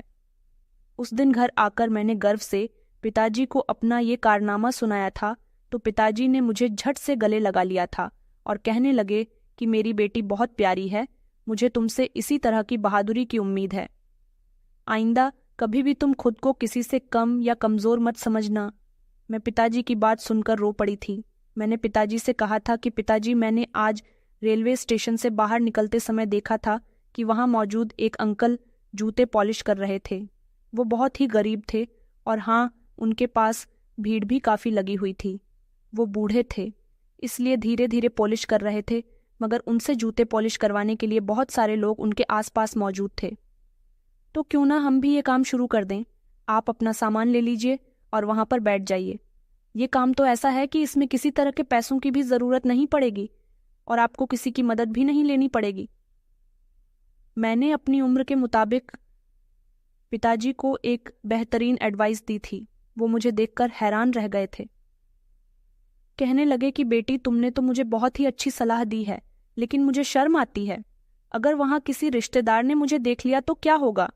उस दिन घर आकर मैंने गर्व से पिताजी को अपना ये कारनामा सुनाया था तो पिताजी ने मुझे झट से गले लगा लिया था और कहने लगे कि मेरी बेटी बहुत प्यारी है, मुझे तुमसे इसी तरह की बहादुरी की उम्मीद है। आइंदा कभी भी तुम खुद को किसी से कम या कमजोर मत समझना। मैं पिताजी की बात सुनकर रो पड़ी थी। मैंने पिताजी से कहा था कि पिताजी, मैंने आज रेलवे स्टेशन से बाहर निकलते समय देखा था कि वहां मौजूद एक अंकल जूते पॉलिश कर रहे थे। वो बहुत ही गरीब थे और हाँ, उनके पास भीड़ भी काफी लगी हुई थी। वो बूढ़े थे, इसलिए धीरे धीरे पॉलिश कर रहे थे, मगर उनसे जूते पॉलिश करवाने के लिए बहुत सारे लोग उनके आसपास मौजूद थे। तो क्यों ना हम भी ये काम शुरू कर दें। आप अपना सामान ले लीजिए और वहां पर बैठ जाइए। ये काम तो ऐसा है कि इसमें किसी तरह के पैसों की भी जरूरत नहीं पड़ेगी और आपको किसी की मदद भी नहीं लेनी पड़ेगी। मैंने अपनी उम्र के मुताबिक पिताजी को एक बेहतरीन एडवाइस दी थी। वो मुझे देखकर हैरान रह गए थे। कहने लगे कि बेटी, तुमने तो मुझे बहुत ही अच्छी सलाह दी है, लेकिन मुझे शर्म आती है। अगर वहां किसी रिश्तेदार ने मुझे देख लिया तो क्या होगा?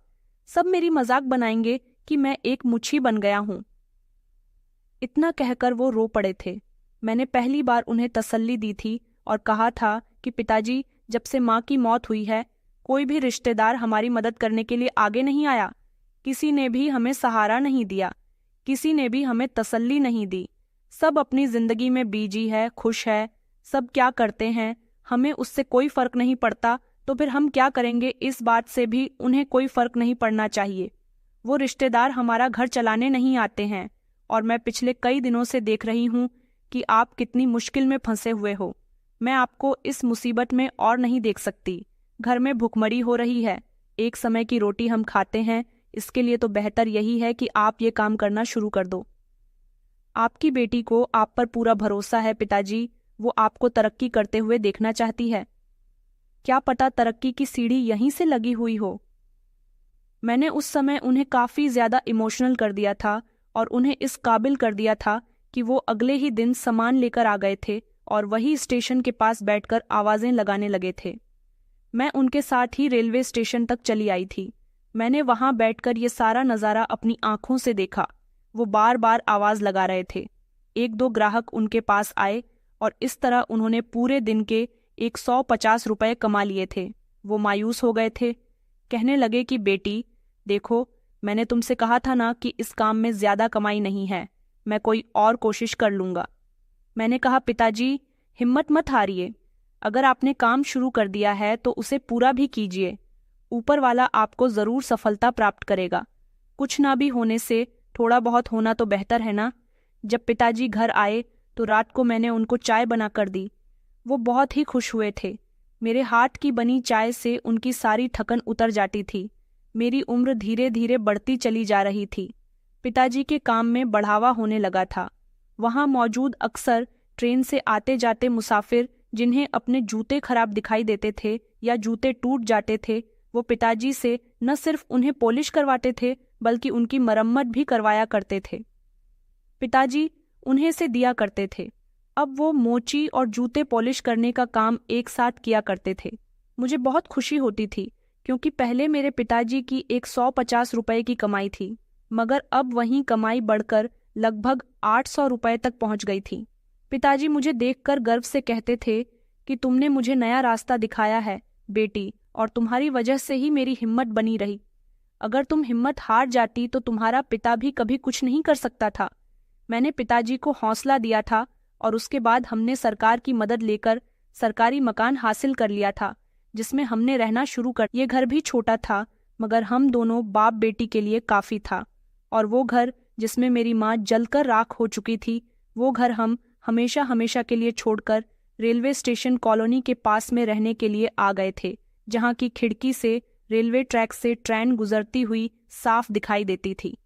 सब मेरी मजाक बनाएंगे कि मैं एक मुच्छी बन गया हूं। इतना कहकर वो रो पड़े थे। मैंने पहली बार उन्हें तसल्ली दी थी और कहा था कि पिताजी, जब से माँ की मौत हुई है, कोई भी रिश्तेदार हमारी मदद करने के लिए आगे नहीं आया। किसी ने भी हमें सहारा नहीं दिया, किसी ने भी हमें तसल्ली नहीं दी। सब अपनी जिंदगी में बिजी है, खुश है। सब क्या करते हैं, हमें उससे कोई फर्क नहीं पड़ता, तो फिर हम क्या करेंगे, इस बात से भी उन्हें कोई फर्क नहीं पड़ना चाहिए। वो रिश्तेदार हमारा घर चलाने नहीं आते हैं और मैं पिछले कई दिनों से देख रही हूँ कि आप कितनी मुश्किल में फंसे हुए हो। मैं आपको इस मुसीबत में और नहीं देख सकती। घर में भुखमरी हो रही है, एक समय की रोटी हम खाते हैं। इसके लिए तो बेहतर यही है कि आप ये काम करना शुरू कर दो। आपकी बेटी को आप पर पूरा भरोसा है पिताजी। वो आपको तरक्की करते हुए देखना चाहती है। क्या पता तरक्की की सीढ़ी यहीं से लगी हुई हो। मैंने उस समय उन्हें काफी ज्यादा इमोशनल कर दिया था और उन्हें इस काबिल कर दिया था कि वो अगले ही दिन सामान लेकर आ गए थे और वही स्टेशन के पास बैठकर आवाजें लगाने लगे थे। मैं उनके साथ ही रेलवे स्टेशन तक चली आई थी। मैंने वहां बैठकर ये सारा नजारा अपनी आंखों से देखा। वो बार बार आवाज लगा रहे थे। एक दो ग्राहक उनके पास आए और इस तरह उन्होंने पूरे दिन के 150 रुपए कमा लिए थे। वो मायूस हो गए थे। कहने लगे कि बेटी देखो, मैंने तुमसे कहा था ना कि इस काम में ज्यादा कमाई नहीं है, मैं कोई और कोशिश कर लूंगा। मैंने कहा, पिताजी हिम्मत मत हारिए, अगर आपने काम शुरू कर दिया है तो उसे पूरा भी कीजिए। ऊपर वाला आपको जरूर सफलता प्राप्त करेगा। कुछ ना भी होने से थोड़ा बहुत होना तो बेहतर है ना। जब पिताजी घर आए तो रात को मैंने उनको चाय बना कर दी। वो बहुत ही खुश हुए थे। मेरे हाथ की बनी चाय से उनकी सारी थकन उतर जाती थी। मेरी उम्र धीरे धीरे बढ़ती चली जा रही थी। पिताजी के काम में बढ़ावा होने लगा था। वहां मौजूद अक्सर ट्रेन से आते जाते मुसाफिर जिन्हें अपने जूते खराब दिखाई देते थे या जूते टूट जाते थे, वो पिताजी से न सिर्फ उन्हें पॉलिश करवाते थे बल्कि उनकी मरम्मत भी करवाया करते थे। पिताजी उन्हें से दिया करते थे। अब वो मोची और जूते पॉलिश करने का काम एक साथ किया करते थे। मुझे बहुत खुशी होती थी क्योंकि पहले मेरे पिताजी की 150 रुपए की कमाई थी, मगर अब वही कमाई बढ़कर लगभग 800 रुपए तक पहुंच गई थी। पिताजी मुझे देखकर गर्व से कहते थे कि तुमने मुझे नया रास्ता दिखाया है बेटी, और तुम्हारी वजह से ही मेरी हिम्मत बनी रही। अगर तुम हिम्मत हार जाती तो तुम्हारा पिता भी कभी कुछ नहीं कर सकता था। मैंने पिताजी को हौसला दिया था और उसके बाद हमने सरकार की मदद लेकर सरकारी मकान हासिल कर लिया था, जिसमें हमने रहना शुरू कर। ये घर भी छोटा था, मगर हम दोनों बाप बेटी के लिए काफी था। और वो घर जिसमें मेरी माँ जलकर राख हो चुकी थी, वो घर हम हमेशा हमेशा के लिए छोड़कर रेलवे स्टेशन कॉलोनी के पास में रहने के लिए आ गए थे, जहाँ की खिड़की से रेलवे ट्रैक से ट्रेन गुजरती हुई साफ दिखाई देती थी।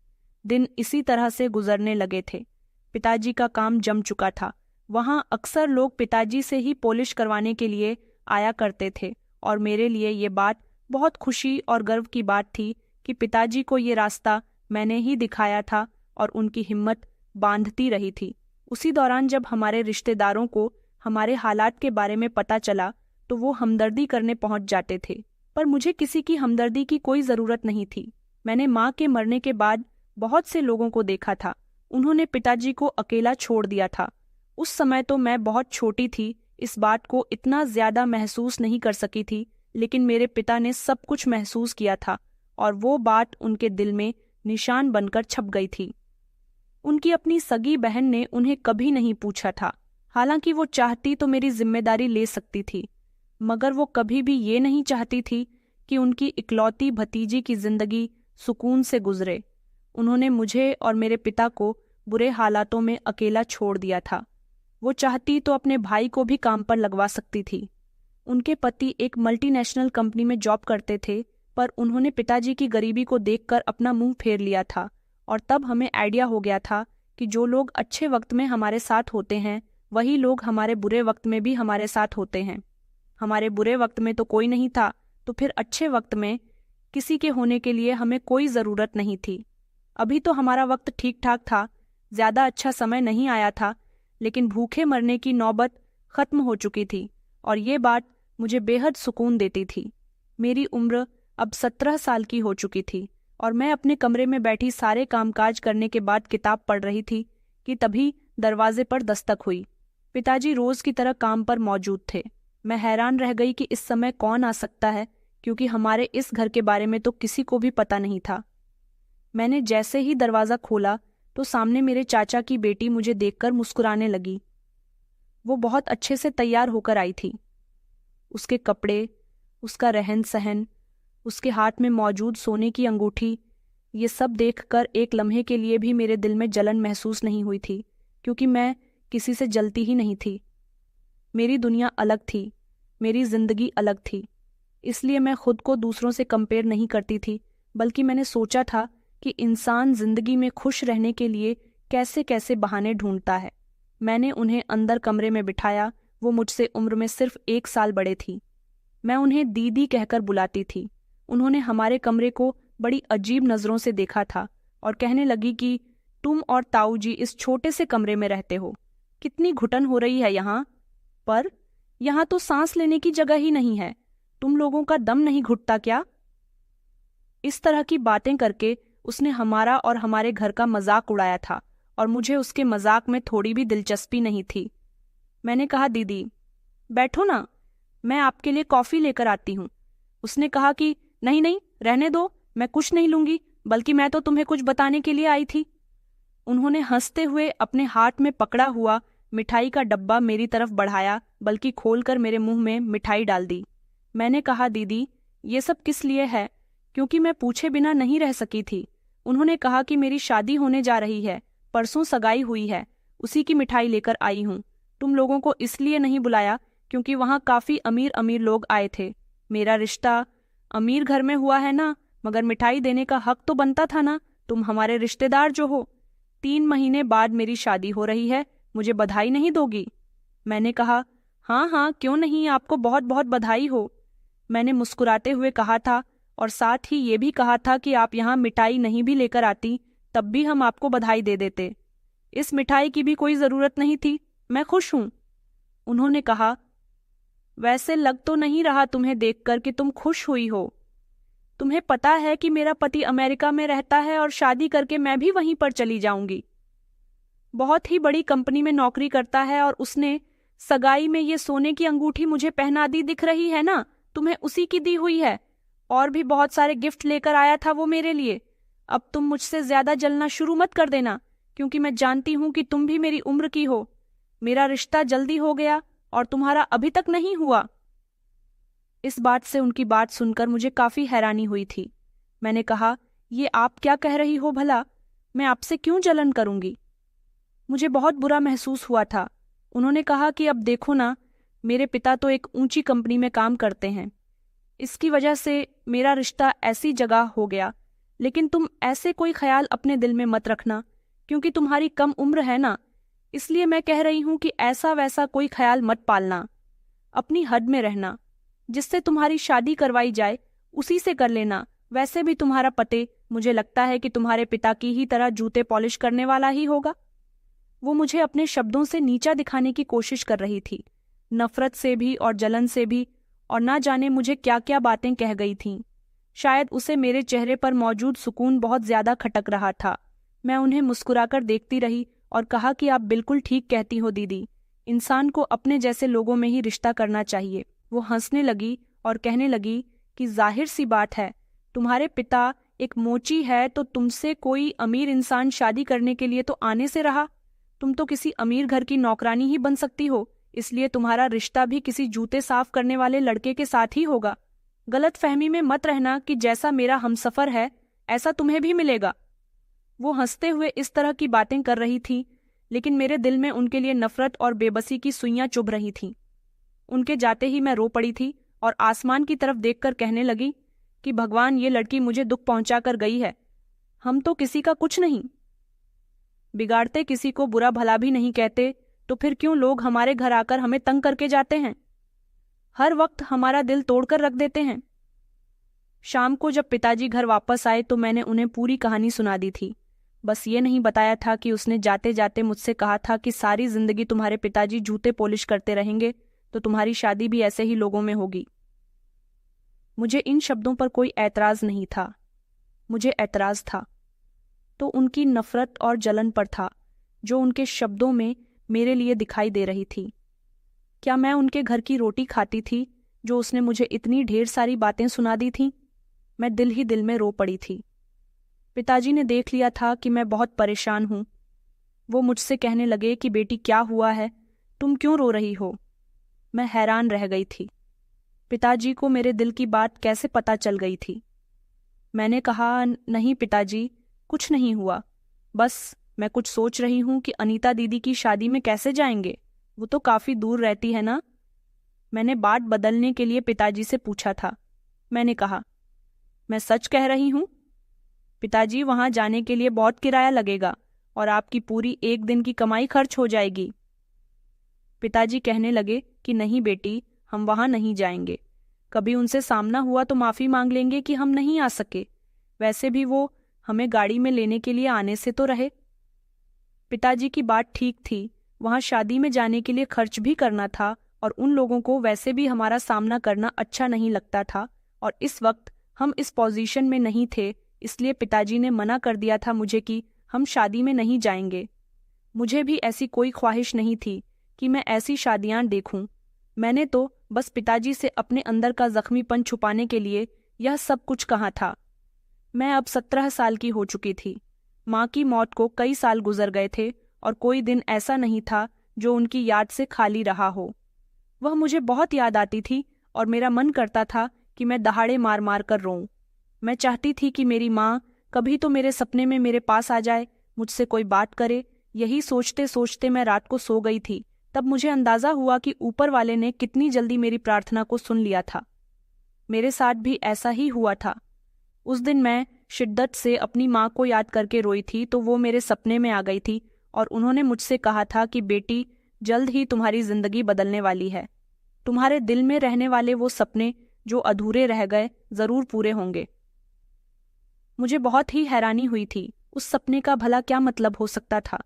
दिन इसी तरह से गुजरने लगे थे। पिताजी का काम जम चुका था। वहाँ अक्सर लोग पिताजी से ही पॉलिश करवाने के लिए आया करते थे, और मेरे लिए ये बात बहुत खुशी और गर्व की बात थी कि पिताजी को ये रास्ता मैंने ही दिखाया था और उनकी हिम्मत बांधती रही थी। उसी दौरान जब हमारे रिश्तेदारों को हमारे हालात के बारे में पता चला तो वो हमदर्दी करने पहुंच जाते थे, पर मुझे किसी की हमदर्दी की कोई ज़रूरत नहीं थी। मैंने माँ के मरने के बाद बहुत से लोगों को देखा था। उन्होंने पिताजी को अकेला छोड़ दिया था। उस समय तो मैं बहुत छोटी थी, इस बात को इतना ज़्यादा महसूस नहीं कर सकी थी, लेकिन मेरे पिता ने सब कुछ महसूस किया था और वो बात उनके दिल में निशान बनकर छप गई थी। उनकी अपनी सगी बहन ने उन्हें कभी नहीं पूछा था। हालांकि वो चाहती तो मेरी जिम्मेदारी ले सकती थी, मगर वो कभी भी ये नहीं चाहती थी कि उनकी इकलौती भतीजी की जिंदगी सुकून से गुजरे। उन्होंने मुझे और मेरे पिता को बुरे हालातों में अकेला छोड़ दिया था। वो चाहती तो अपने भाई को भी काम पर लगवा सकती थी। उनके पति एक मल्टीनेशनल कंपनी में जॉब करते थे, पर उन्होंने पिताजी की गरीबी को देखकर अपना मुंह फेर लिया था, और तब हमें आइडिया हो गया था कि जो लोग अच्छे वक्त में हमारे साथ होते हैं वही लोग हमारे बुरे वक्त में भी हमारे साथ होते हैं। हमारे बुरे वक्त में तो कोई नहीं था, तो फिर अच्छे वक्त में किसी के होने के लिए हमें कोई ज़रूरत नहीं थी। अभी तो हमारा वक्त ठीक ठाक था, ज़्यादा अच्छा समय नहीं आया था, लेकिन भूखे मरने की नौबत ख़त्म हो चुकी थी, और ये बात मुझे बेहद सुकून देती थी। मेरी उम्र अब 17 साल की हो चुकी थी और मैं अपने कमरे में बैठी सारे कामकाज करने के बाद किताब पढ़ रही थी कि तभी दरवाजे पर दस्तक हुई। पिताजी रोज़ की तरह काम पर मौजूद थे। मैं हैरान रह गई कि इस समय कौन आ सकता है, क्योंकि हमारे इस घर के बारे में तो किसी को भी पता नहीं था। मैंने जैसे ही दरवाज़ा खोला तो सामने मेरे चाचा की बेटी मुझे देखकर मुस्कुराने लगी। वो बहुत अच्छे से तैयार होकर आई थी। उसके कपड़े, उसका रहन सहन, उसके हाथ में मौजूद सोने की अंगूठी, ये सब देखकर एक लम्हे के लिए भी मेरे दिल में जलन महसूस नहीं हुई थी, क्योंकि मैं किसी से जलती ही नहीं थी। मेरी दुनिया अलग थी, मेरी जिंदगी अलग थी, इसलिए मैं खुद को दूसरों से कंपेयर नहीं करती थी, बल्कि मैंने सोचा था कि इंसान जिंदगी में खुश रहने के लिए कैसे कैसे बहाने ढूंढता है। मैंने उन्हें अंदर कमरे में बिठाया। वो मुझसे उम्र में सिर्फ 1 साल बड़े थी। मैं उन्हें दीदी कहकर बुलाती थी। उन्होंने हमारे कमरे को बड़ी अजीब नज़रों से देखा था और कहने लगी कि तुम और ताऊ जी इस छोटे से कमरे में रहते हो, कितनी घुटन हो रही है यहाँ पर। यहाँ तो सांस लेने की जगह ही नहीं है, तुम लोगों का दम नहीं घुटता क्या? इस तरह की बातें करके उसने हमारा और हमारे घर का मजाक उड़ाया था, और मुझे उसके मजाक में थोड़ी भी दिलचस्पी नहीं थी। मैंने कहा, दीदी बैठो ना, मैं आपके लिए कॉफ़ी लेकर आती हूँ। उसने कहा कि नहीं नहीं, रहने दो, मैं कुछ नहीं लूँगी, बल्कि मैं तो तुम्हें कुछ बताने के लिए आई थी। उन्होंने हंसते हुए अपने हाथ में पकड़ा हुआ मिठाई का डब्बा मेरी तरफ बढ़ाया, बल्कि खोलकर मेरे मुंह में मिठाई डाल दी। मैंने कहा, दीदी ये सब किस लिए है? क्योंकि मैं पूछे बिना नहीं रह सकी थी। उन्होंने कहा कि मेरी शादी होने जा रही है, परसों सगाई हुई है, उसी की मिठाई लेकर आई हूँ। तुम लोगों को इसलिए नहीं बुलाया क्योंकि वहाँ काफ़ी अमीर अमीर लोग आए थे। मेरा रिश्ता अमीर घर में हुआ है ना, मगर मिठाई देने का हक तो बनता था ना, तुम हमारे रिश्तेदार जो हो। 3 महीने बाद मेरी शादी हो रही है, मुझे बधाई नहीं दोगी? मैंने कहा, हाँ हाँ क्यों नहीं, आपको बहुत बहुत बधाई हो। मैंने मुस्कुराते हुए कहा था, और साथ ही ये भी कहा था कि आप यहाँ मिठाई नहीं भी लेकर आती तब भी हम आपको बधाई दे देते। इस मिठाई की भी कोई जरूरत नहीं थी, मैं खुश हूं। उन्होंने कहा, वैसे लग तो नहीं रहा तुम्हें देखकर कि तुम खुश हुई हो। तुम्हें पता है कि मेरा पति अमेरिका में रहता है और शादी करके मैं भी वहीं पर चली जाऊंगी। बहुत ही बड़ी कंपनी में नौकरी करता है और उसने सगाई में ये सोने की अंगूठी मुझे पहना दी, दिख रही है ना, तुम्हें उसी की दी हुई है। और भी बहुत सारे गिफ्ट लेकर आया था वो मेरे लिए। अब तुम मुझसे ज्यादा जलना शुरू मत कर देना, क्योंकि मैं जानती हूं कि तुम भी मेरी उम्र की हो। मेरा रिश्ता जल्दी हो गया और तुम्हारा अभी तक नहीं हुआ। इस बात से उनकी बात सुनकर मुझे काफी हैरानी हुई थी। मैंने कहा, ये आप क्या कह रही हो भला? मैं आपसे क्यों जलन करूंगी? मुझे बहुत बुरा महसूस हुआ था। उन्होंने कहा कि अब देखो ना, मेरे पिता तो एक ऊंची कंपनी में काम करते हैं, इसकी वजह से मेरा रिश्ता ऐसी जगह हो गया। लेकिन तुम ऐसे कोई ख्याल अपने दिल में मत रखना, क्योंकि तुम्हारी कम उम्र है ना, इसलिए मैं कह रही हूं कि ऐसा वैसा कोई ख्याल मत पालना। अपनी हद में रहना। जिससे तुम्हारी शादी करवाई जाए उसी से कर लेना। वैसे भी तुम्हारा पति मुझे लगता है कि तुम्हारे पिता की ही तरह जूते पॉलिश करने वाला ही होगा। वो मुझे अपने शब्दों से नीचा दिखाने की कोशिश कर रही थी, नफरत से भी और जलन से भी, और ना जाने मुझे क्या क्या बातें कह गई थीं। शायद उसे मेरे चेहरे पर मौजूद सुकून बहुत ज्यादा खटक रहा था। मैं उन्हें मुस्कुराकर देखती रही और कहा कि आप बिल्कुल ठीक कहती हो दीदी, इंसान को अपने जैसे लोगों में ही रिश्ता करना चाहिए। वो हंसने लगी और कहने लगी कि जाहिर सी बात है, तुम्हारे पिता एक मोची है तो तुमसे कोई अमीर इंसान शादी करने के लिए तो आने से रहा। तुम तो किसी अमीर घर की नौकरानी ही बन सकती हो, इसलिए तुम्हारा रिश्ता भी किसी जूते साफ करने वाले लड़के के साथ ही होगा। गलत फहमी में मत रहना कि जैसा मेरा हमसफर है ऐसा तुम्हें भी मिलेगा। वो हंसते हुए इस तरह की बातें कर रही थी, लेकिन मेरे दिल में उनके लिए नफरत और बेबसी की सुइयां चुभ रही थीं। उनके जाते ही मैं रो पड़ी थी और आसमान की तरफ देखकर कहने लगी कि भगवान, ये लड़की मुझे दुख पहुंचा कर गई है। हम तो किसी का कुछ नहीं बिगाड़ते, किसी को बुरा भला भी नहीं कहते, तो फिर क्यों लोग हमारे घर आकर हमें तंग करके जाते हैं, हर वक्त हमारा दिल तोड़कर रख देते हैं। शाम को जब पिताजी घर वापस आए तो मैंने उन्हें पूरी कहानी सुना दी थी। बस ये नहीं बताया था कि उसने जाते जाते मुझसे कहा था कि सारी जिंदगी तुम्हारे पिताजी जूते पॉलिश करते रहेंगे तो तुम्हारी शादी भी ऐसे ही लोगों में होगी। मुझे इन शब्दों पर कोई ऐतराज नहीं था। मुझे ऐतराज था तो उनकी नफरत और जलन पर था, जो उनके शब्दों में मेरे लिए दिखाई दे रही थी। क्या मैं उनके घर की रोटी खाती थी जो उसने मुझे इतनी ढेर सारी बातें सुना दी थीं? मैं दिल ही दिल में रो पड़ी थी। पिताजी ने देख लिया था कि मैं बहुत परेशान हूं। वो मुझसे कहने लगे कि बेटी, क्या हुआ है, तुम क्यों रो रही हो? मैं हैरान रह गई थी। पिताजी को मेरे दिल की बात कैसे पता चल गई थी? मैंने कहा, नहीं पिताजी, कुछ नहीं हुआ। बस मैं कुछ सोच रही हूं कि अनीता दीदी की शादी में कैसे जाएंगे, वो तो काफी दूर रहती है ना। मैंने बात बदलने के लिए पिताजी से पूछा था। मैंने कहा, मैं सच कह रही हूं पिताजी, वहां जाने के लिए बहुत किराया लगेगा और आपकी पूरी एक दिन की कमाई खर्च हो जाएगी। पिताजी कहने लगे कि नहीं बेटी, हम वहां नहीं जाएंगे। कभी उनसे सामना हुआ तो माफी मांग लेंगे कि हम नहीं आ सके। वैसे भी वो हमें गाड़ी में लेने के लिए आने से तो रहे। पिताजी की बात ठीक थी, वहां शादी में जाने के लिए खर्च भी करना था और उन लोगों को वैसे भी हमारा सामना करना अच्छा नहीं लगता था, और इस वक्त हम इस पोजीशन में नहीं थे, इसलिए पिताजी ने मना कर दिया था मुझे कि हम शादी में नहीं जाएंगे। मुझे भी ऐसी कोई ख्वाहिश नहीं थी कि मैं ऐसी शादियां देखूं। मैंने तो बस पिताजी से अपने अंदर का जख्मीपन छुपाने के लिए यह सब कुछ कहा था। मैं अब 17 साल की हो चुकी थी। माँ की मौत को कई साल गुजर गए थे और कोई दिन ऐसा नहीं था जो उनकी याद से खाली रहा हो। वह मुझे बहुत याद आती थी और मेरा मन करता था कि मैं दहाड़े मार मार कर रोऊं। मैं चाहती थी कि मेरी माँ कभी तो मेरे सपने में मेरे पास आ जाए, मुझसे कोई बात करे। यही सोचते सोचते मैं रात को सो गई थी। तब मुझे अंदाजा हुआ कि ऊपर वाले ने कितनी जल्दी मेरी प्रार्थना को सुन लिया था। मेरे साथ भी ऐसा ही हुआ था। उस दिन मैं शिद्दत से अपनी माँ को याद करके रोई थी तो वो मेरे सपने में आ गई थी और उन्होंने मुझसे कहा था कि बेटी, जल्द ही तुम्हारी जिंदगी बदलने वाली है। तुम्हारे दिल में रहने वाले वो सपने जो अधूरे रह गए जरूर पूरे होंगे। मुझे बहुत ही हैरानी हुई थी, उस सपने का भला क्या मतलब हो सकता था।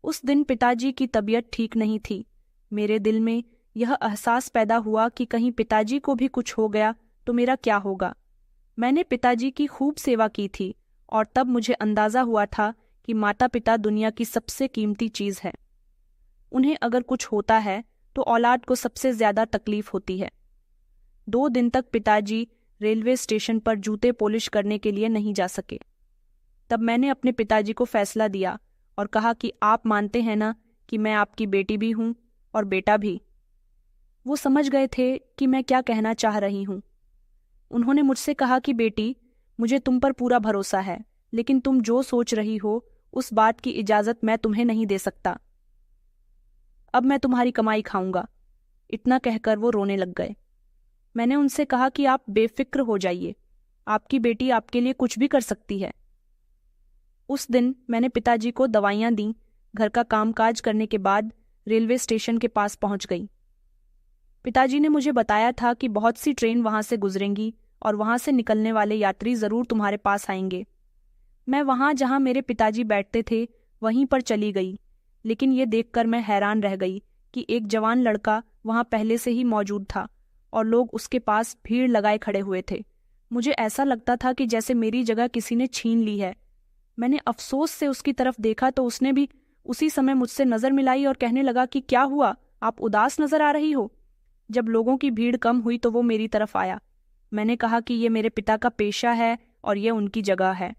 उस दिन पिताजी की तबीयत ठीक नहीं थी। मेरे दिल में यह एहसास पैदा हुआ कि कहीं पिताजी को भी कुछ हो गया तो मेरा क्या होगा। मैंने पिताजी की खूब सेवा की थी और तब मुझे अंदाजा हुआ था कि माता पिता दुनिया की सबसे कीमती चीज है। उन्हें अगर कुछ होता है तो औलाद को सबसे ज्यादा तकलीफ होती है। 2 दिन तक पिताजी रेलवे स्टेशन पर जूते पॉलिश करने के लिए नहीं जा सके। तब मैंने अपने पिताजी को फैसला दिया और कहा कि आप मानते हैं ना कि मैं आपकी बेटी भी हूं और बेटा भी। वो समझ गए थे कि मैं क्या कहना चाह रही हूं। उन्होंने मुझसे कहा कि बेटी, मुझे तुम पर पूरा भरोसा है, लेकिन तुम जो सोच रही हो उस बात की इजाजत मैं तुम्हें नहीं दे सकता। अब मैं तुम्हारी कमाई खाऊंगा। इतना कहकर वो रोने लग गए। मैंने उनसे कहा कि आप बेफिक्र हो जाइए, आपकी बेटी आपके लिए कुछ भी कर सकती है। उस दिन मैंने पिताजी को दवाइयां दी। घर का कामकाज करने के बाद रेलवे स्टेशन के पास पहुंच गई। पिताजी ने मुझे बताया था कि बहुत सी ट्रेन वहां से गुजरेंगी और वहां से निकलने वाले यात्री जरूर तुम्हारे पास आएंगे। मैं वहां जहां मेरे पिताजी बैठते थे वहीं पर चली गई, लेकिन ये देखकर मैं हैरान रह गई कि एक जवान लड़का वहां पहले से ही मौजूद था और लोग उसके पास भीड़ लगाए खड़े हुए थे। मुझे ऐसा लगता था कि जैसे मेरी जगह किसी ने छीन ली है। मैंने अफसोस से उसकी तरफ देखा तो उसने भी उसी समय मुझसे नजर मिलाई और कहने लगा कि क्या हुआ, आप उदास नजर आ रही हो। जब लोगों की भीड़ कम हुई तो वो मेरी तरफ आया। मैंने कहा कि ये मेरे पिता का पेशा है और ये उनकी जगह है।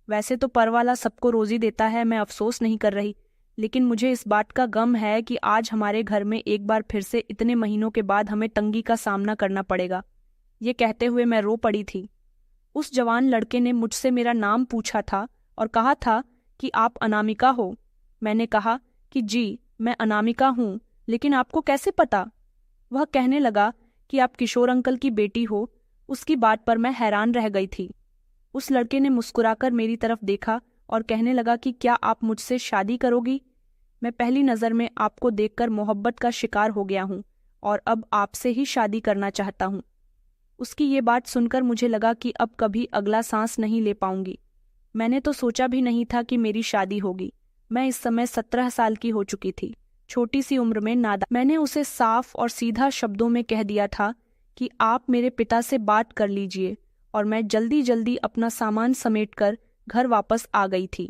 वैसे तो परवाला सबको रोजी देता है, मैं अफसोस नहीं कर रही, लेकिन मुझे इस बात का गम है कि आज हमारे घर में एक बार फिर से इतने महीनों के बाद हमें तंगी का सामना करना पड़ेगा। ये कहते हुए मैं रो पड़ी थी। उस जवान लड़के ने मुझसे मेरा नाम पूछा था और कहा था कि आप अनामिका हो। मैंने कहा कि जी, मैं अनामिका हूँ, लेकिन आपको कैसे पता? वह कहने लगा कि आप किशोर अंकल की बेटी हो। उसकी बात पर मैं हैरान रह गई थी। उस लड़के ने मुस्कुराकर मेरी तरफ देखा और कहने लगा कि क्या आप मुझसे शादी करोगी? मैं पहली नज़र में आपको देखकर मोहब्बत का शिकार हो गया हूँ और अब आपसे ही शादी करना चाहता हूँ। उसकी ये बात सुनकर मुझे लगा कि अब कभी अगला सांस नहीं ले पाऊंगी। मैंने तो सोचा भी नहीं था कि मेरी शादी होगी। मैं इस समय 17 साल की हो चुकी थी। छोटी सी उम्र में मैंने उसे साफ और सीधा शब्दों में कह दिया था कि आप मेरे पिता से बात कर लीजिए, और मैं जल्दी जल्दी अपना सामान समेटकर घर वापस आ गई थी।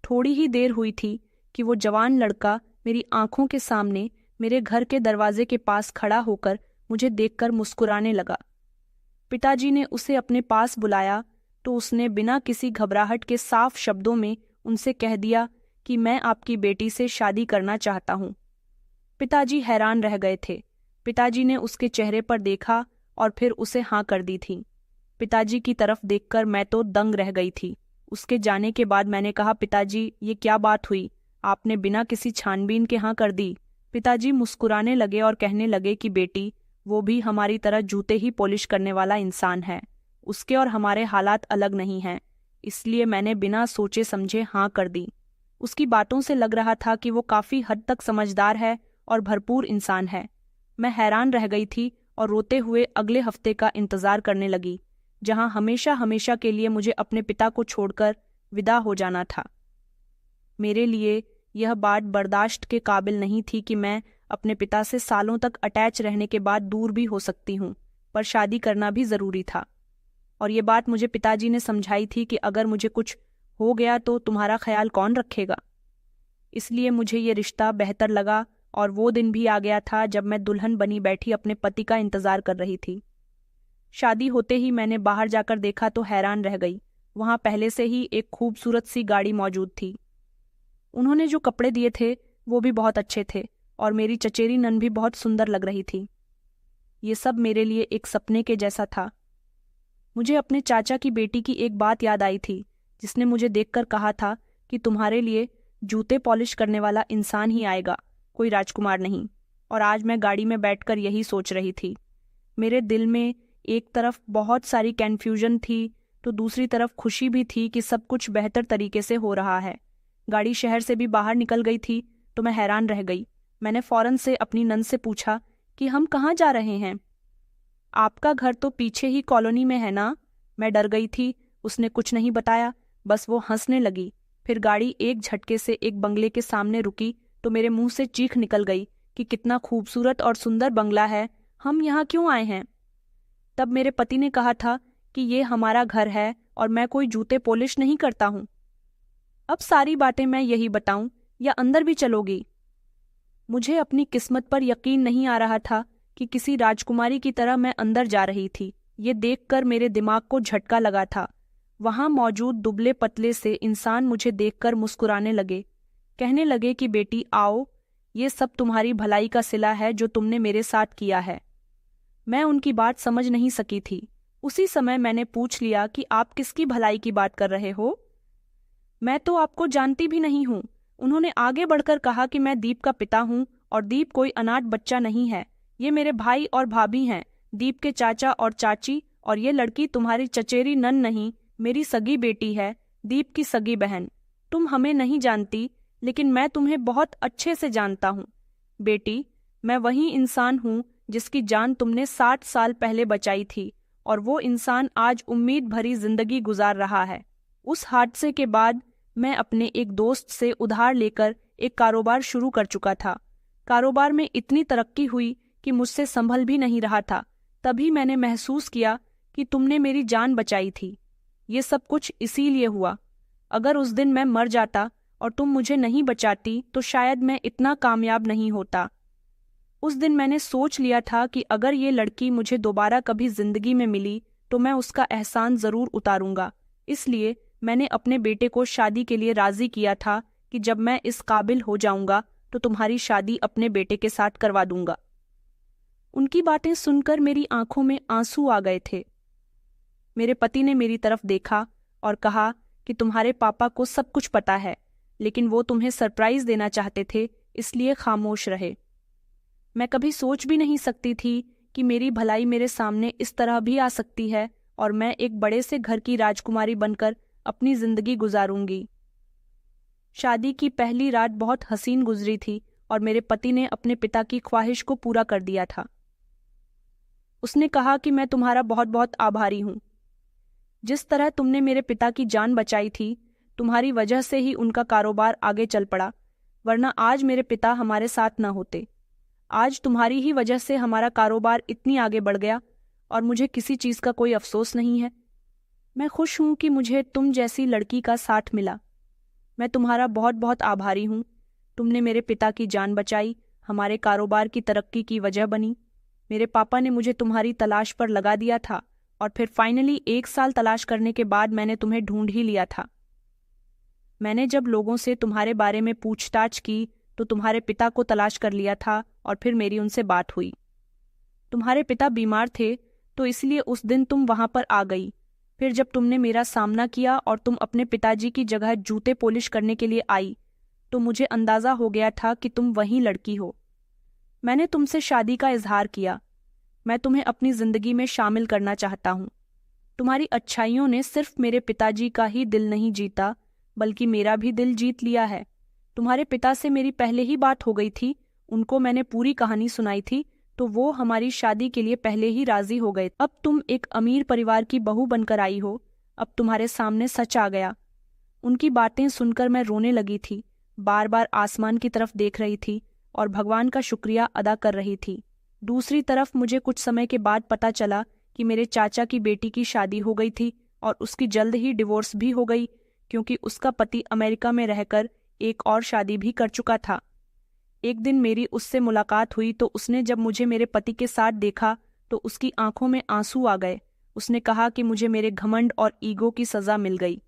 थोड़ी ही देर हुई थी कि वो जवान लड़का मेरी आंखों के सामने मेरे घर के दरवाजे के पास खड़ा होकर मुझे देखकर मुस्कुराने लगा। पिताजी ने उसे अपने पास बुलाया तो उसने बिना किसी घबराहट के साफ शब्दों में उनसे कह दिया कि मैं आपकी बेटी से शादी करना चाहता हूँ। पिताजी हैरान रह गए थे। पिताजी ने उसके चेहरे पर देखा और फिर उसे हाँ कर दी थी। पिताजी की तरफ देखकर मैं तो दंग रह गई थी। उसके जाने के बाद मैंने कहा, पिताजी, ये क्या बात हुई? आपने बिना किसी छानबीन के हाँ कर दी। पिताजी मुस्कुराने लगे और कहने लगे कि बेटी, वो भी हमारी तरह जूते ही पॉलिश करने वाला इंसान है। उसके और हमारे हालात अलग नहीं हैं, इसलिए मैंने बिना सोचे समझे हाँ कर दी। उसकी बातों से लग रहा था कि वो काफी हद तक समझदार है और भरपूर इंसान है। मैं हैरान रह गई थी और रोते हुए अगले हफ्ते का इंतजार करने लगी, जहां हमेशा हमेशा के लिए मुझे अपने पिता को छोड़कर विदा हो जाना था। मेरे लिए यह बात बर्दाश्त के काबिल नहीं थी कि मैं अपने पिता से सालों तक अटैच रहने के बाद दूर भी हो सकती हूँ, पर शादी करना भी जरूरी था। और ये बात मुझे पिताजी ने समझाई थी कि अगर मुझे कुछ हो गया तो तुम्हारा ख्याल कौन रखेगा। इसलिए मुझे ये रिश्ता बेहतर लगा और वो दिन भी आ गया था जब मैं दुल्हन बनी बैठी अपने पति का इंतजार कर रही थी। शादी होते ही मैंने बाहर जाकर देखा तो हैरान रह गई। वहां पहले से ही एक खूबसूरत सी गाड़ी मौजूद थी। उन्होंने जो कपड़े दिए थे वो भी बहुत अच्छे थे और मेरी चचेरी नन भी बहुत सुंदर लग रही थी। ये सब मेरे लिए एक सपने के जैसा था। मुझे अपने चाचा की बेटी की एक बात याद आई थी, जिसने मुझे देखकर कहा था कि तुम्हारे लिए जूते पॉलिश करने वाला इंसान ही आएगा, कोई राजकुमार नहीं। और आज मैं गाड़ी में बैठकर यही सोच रही थी। मेरे दिल में एक तरफ बहुत सारी कन्फ्यूजन थी तो दूसरी तरफ खुशी भी थी कि सब कुछ बेहतर तरीके से हो रहा है। गाड़ी शहर से भी बाहर निकल गई थी तो मैं हैरान रह गई। मैंने फौरन से अपनी नन से पूछा कि हम कहाँ जा रहे हैं? आपका घर तो पीछे ही कॉलोनी में है ना? मैं डर गई थी। उसने कुछ नहीं बताया, बस वो हंसने लगी। फिर गाड़ी एक झटके से एक बंगले के सामने रुकी तो मेरे मुंह से चीख निकल गई कि कितना खूबसूरत और सुंदर बंगला है, हम यहाँ क्यों आए हैं। तब मेरे पति ने कहा था कि ये हमारा घर है और मैं कोई जूते पॉलिश नहीं करता हूँ। अब सारी बातें मैं यही बताऊं या अंदर भी चलोगी? मुझे अपनी किस्मत पर यकीन नहीं आ रहा था कि किसी राजकुमारी की तरह मैं अंदर जा रही थी। ये देखकर मेरे दिमाग को झटका लगा था। वहां मौजूद दुबले पतले से इंसान मुझे देखकर मुस्कुराने लगे, कहने लगे कि बेटी आओ, ये सब तुम्हारी भलाई का सिला है जो तुमने मेरे साथ किया है। मैं उनकी बात समझ नहीं सकी थी। उसी समय मैंने पूछ लिया कि आप किसकी भलाई की बात कर रहे हो? मैं तो आपको जानती भी नहीं हूँ। उन्होंने आगे बढ़कर कहा कि मैं दीप का पिता हूँ और दीप कोई अनाथ बच्चा नहीं है। ये मेरे भाई और भाभी हैं, दीप के चाचा और चाची, और ये लड़की तुम्हारी चचेरी नन नहीं, मेरी सगी बेटी है, दीप की सगी बहन। तुम हमें नहीं जानती, लेकिन मैं तुम्हें बहुत अच्छे से जानता हूँ। बेटी, मैं वही इंसान हूँ जिसकी जान तुमने 60 साल पहले बचाई थी, और वो इंसान आज उम्मीद भरी जिंदगी गुजार रहा है। उस हादसे के बाद मैं अपने एक दोस्त से उधार लेकर एक कारोबार शुरू कर चुका था। कारोबार में इतनी तरक्की हुई कि मुझसे संभल भी नहीं रहा था। तभी मैंने महसूस किया कि तुमने मेरी जान बचाई थी। ये सब कुछ इसीलिए हुआ। अगर उस दिन मैं मर जाता और तुम मुझे नहीं बचाती तो शायद मैं इतना कामयाब नहीं होता। उस दिन मैंने सोच लिया था कि अगर ये लड़की मुझे दोबारा कभी जिंदगी में मिली तो मैं उसका एहसान जरूर उतारूंगा। इसलिए मैंने अपने बेटे को शादी के लिए राजी किया था कि जब मैं इस काबिल हो जाऊंगा तो तुम्हारी शादी अपने बेटे के साथ करवा दूंगा। उनकी बातें सुनकर मेरी आंखों में आंसू आ गए थे। मेरे पति ने मेरी तरफ देखा और कहा कि तुम्हारे पापा को सब कुछ पता है, लेकिन वो तुम्हें सरप्राइज देना चाहते थे, इसलिए खामोश रहे। मैं कभी सोच भी नहीं सकती थी कि मेरी भलाई मेरे सामने इस तरह भी आ सकती है और मैं एक बड़े से घर की राजकुमारी बनकर अपनी जिंदगी गुजारूंगी। शादी की पहली रात बहुत हसीन गुजरी थी और मेरे पति ने अपने पिता की ख्वाहिश को पूरा कर दिया था। उसने कहा कि मैं तुम्हारा बहुत बहुत आभारी हूं। जिस तरह तुमने मेरे पिता की जान बचाई थी, तुम्हारी वजह से ही उनका कारोबार आगे चल पड़ा, वरना आज मेरे पिता हमारे साथ न होते। आज तुम्हारी ही वजह से हमारा कारोबार इतनी आगे बढ़ गया और मुझे किसी चीज का कोई अफसोस नहीं है। मैं खुश हूं कि मुझे तुम जैसी लड़की का साथ मिला। मैं तुम्हारा बहुत बहुत आभारी हूं। तुमने मेरे पिता की जान बचाई, हमारे कारोबार की तरक्की की वजह बनी। मेरे पापा ने मुझे तुम्हारी तलाश पर लगा दिया था और फिर फाइनली 1 साल तलाश करने के बाद मैंने तुम्हें ढूंढ ही लिया था। मैंने जब लोगों से तुम्हारे बारे में पूछताछ की तो तुम्हारे पिता को तलाश कर लिया था और फिर मेरी उनसे बात हुई। तुम्हारे पिता बीमार थे तो इसलिए उस दिन तुम वहां पर आ गई। फिर जब तुमने मेरा सामना किया और तुम अपने पिताजी की जगह जूते पॉलिश करने के लिए आई तो मुझे अंदाजा हो गया था कि तुम वही लड़की हो। मैंने तुमसे शादी का इजहार किया। मैं तुम्हें अपनी जिंदगी में शामिल करना चाहता हूँ। तुम्हारी अच्छाइयों ने सिर्फ मेरे पिताजी का ही दिल नहीं जीता, बल्कि मेरा भी दिल जीत लिया है। तुम्हारे पिता से मेरी पहले ही बात हो गई थी, उनको मैंने पूरी कहानी सुनाई थी, तो वो हमारी शादी के लिए पहले ही राजी हो गए। अब तुम एक अमीर परिवार की बहू बनकर आई हो, अब तुम्हारे सामने सच आ गया। उनकी बातें सुनकर मैं रोने लगी थी, बार बार आसमान की तरफ देख रही थी और भगवान का शुक्रिया अदा कर रही थी। दूसरी तरफ मुझे कुछ समय के बाद पता चला कि मेरे चाचा की बेटी की शादी हो गई थी और उसकी जल्द ही डिवोर्स भी हो गई, क्योंकि उसका पति अमेरिका में रहकर एक और शादी भी कर चुका था। एक दिन मेरी उससे मुलाकात हुई तो उसने जब मुझे मेरे पति के साथ देखा तो उसकी आंखों में आंसू आ गए। उसने कहा कि मुझे मेरे घमंड और ईगो की सजा मिल गई।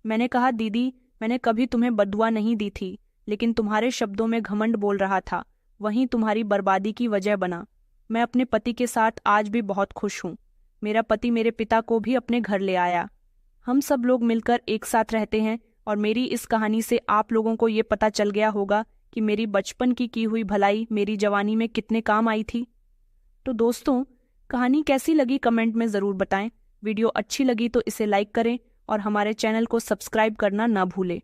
मैंने कहा, दीदी, मैंने कभी तुम्हें बद्दुआ नहीं दी थी, लेकिन तुम्हारे शब्दों में घमंड बोल रहा था, वहीं तुम्हारी बर्बादी की वजह बना। मैं अपने पति के साथ आज भी बहुत खुश हूँ। मेरा पति मेरे पिता को भी अपने घर ले आया। हम सब लोग मिलकर एक साथ रहते हैं और मेरी इस कहानी से आप लोगों को ये पता चल गया होगा कि मेरी बचपन की हुई भलाई मेरी जवानी में कितने काम आई थी। तो दोस्तों, कहानी कैसी लगी कमेंट में ज़रूर बताएं। वीडियो अच्छी लगी तो इसे लाइक करें और हमारे चैनल को सब्सक्राइब करना ना भूलें।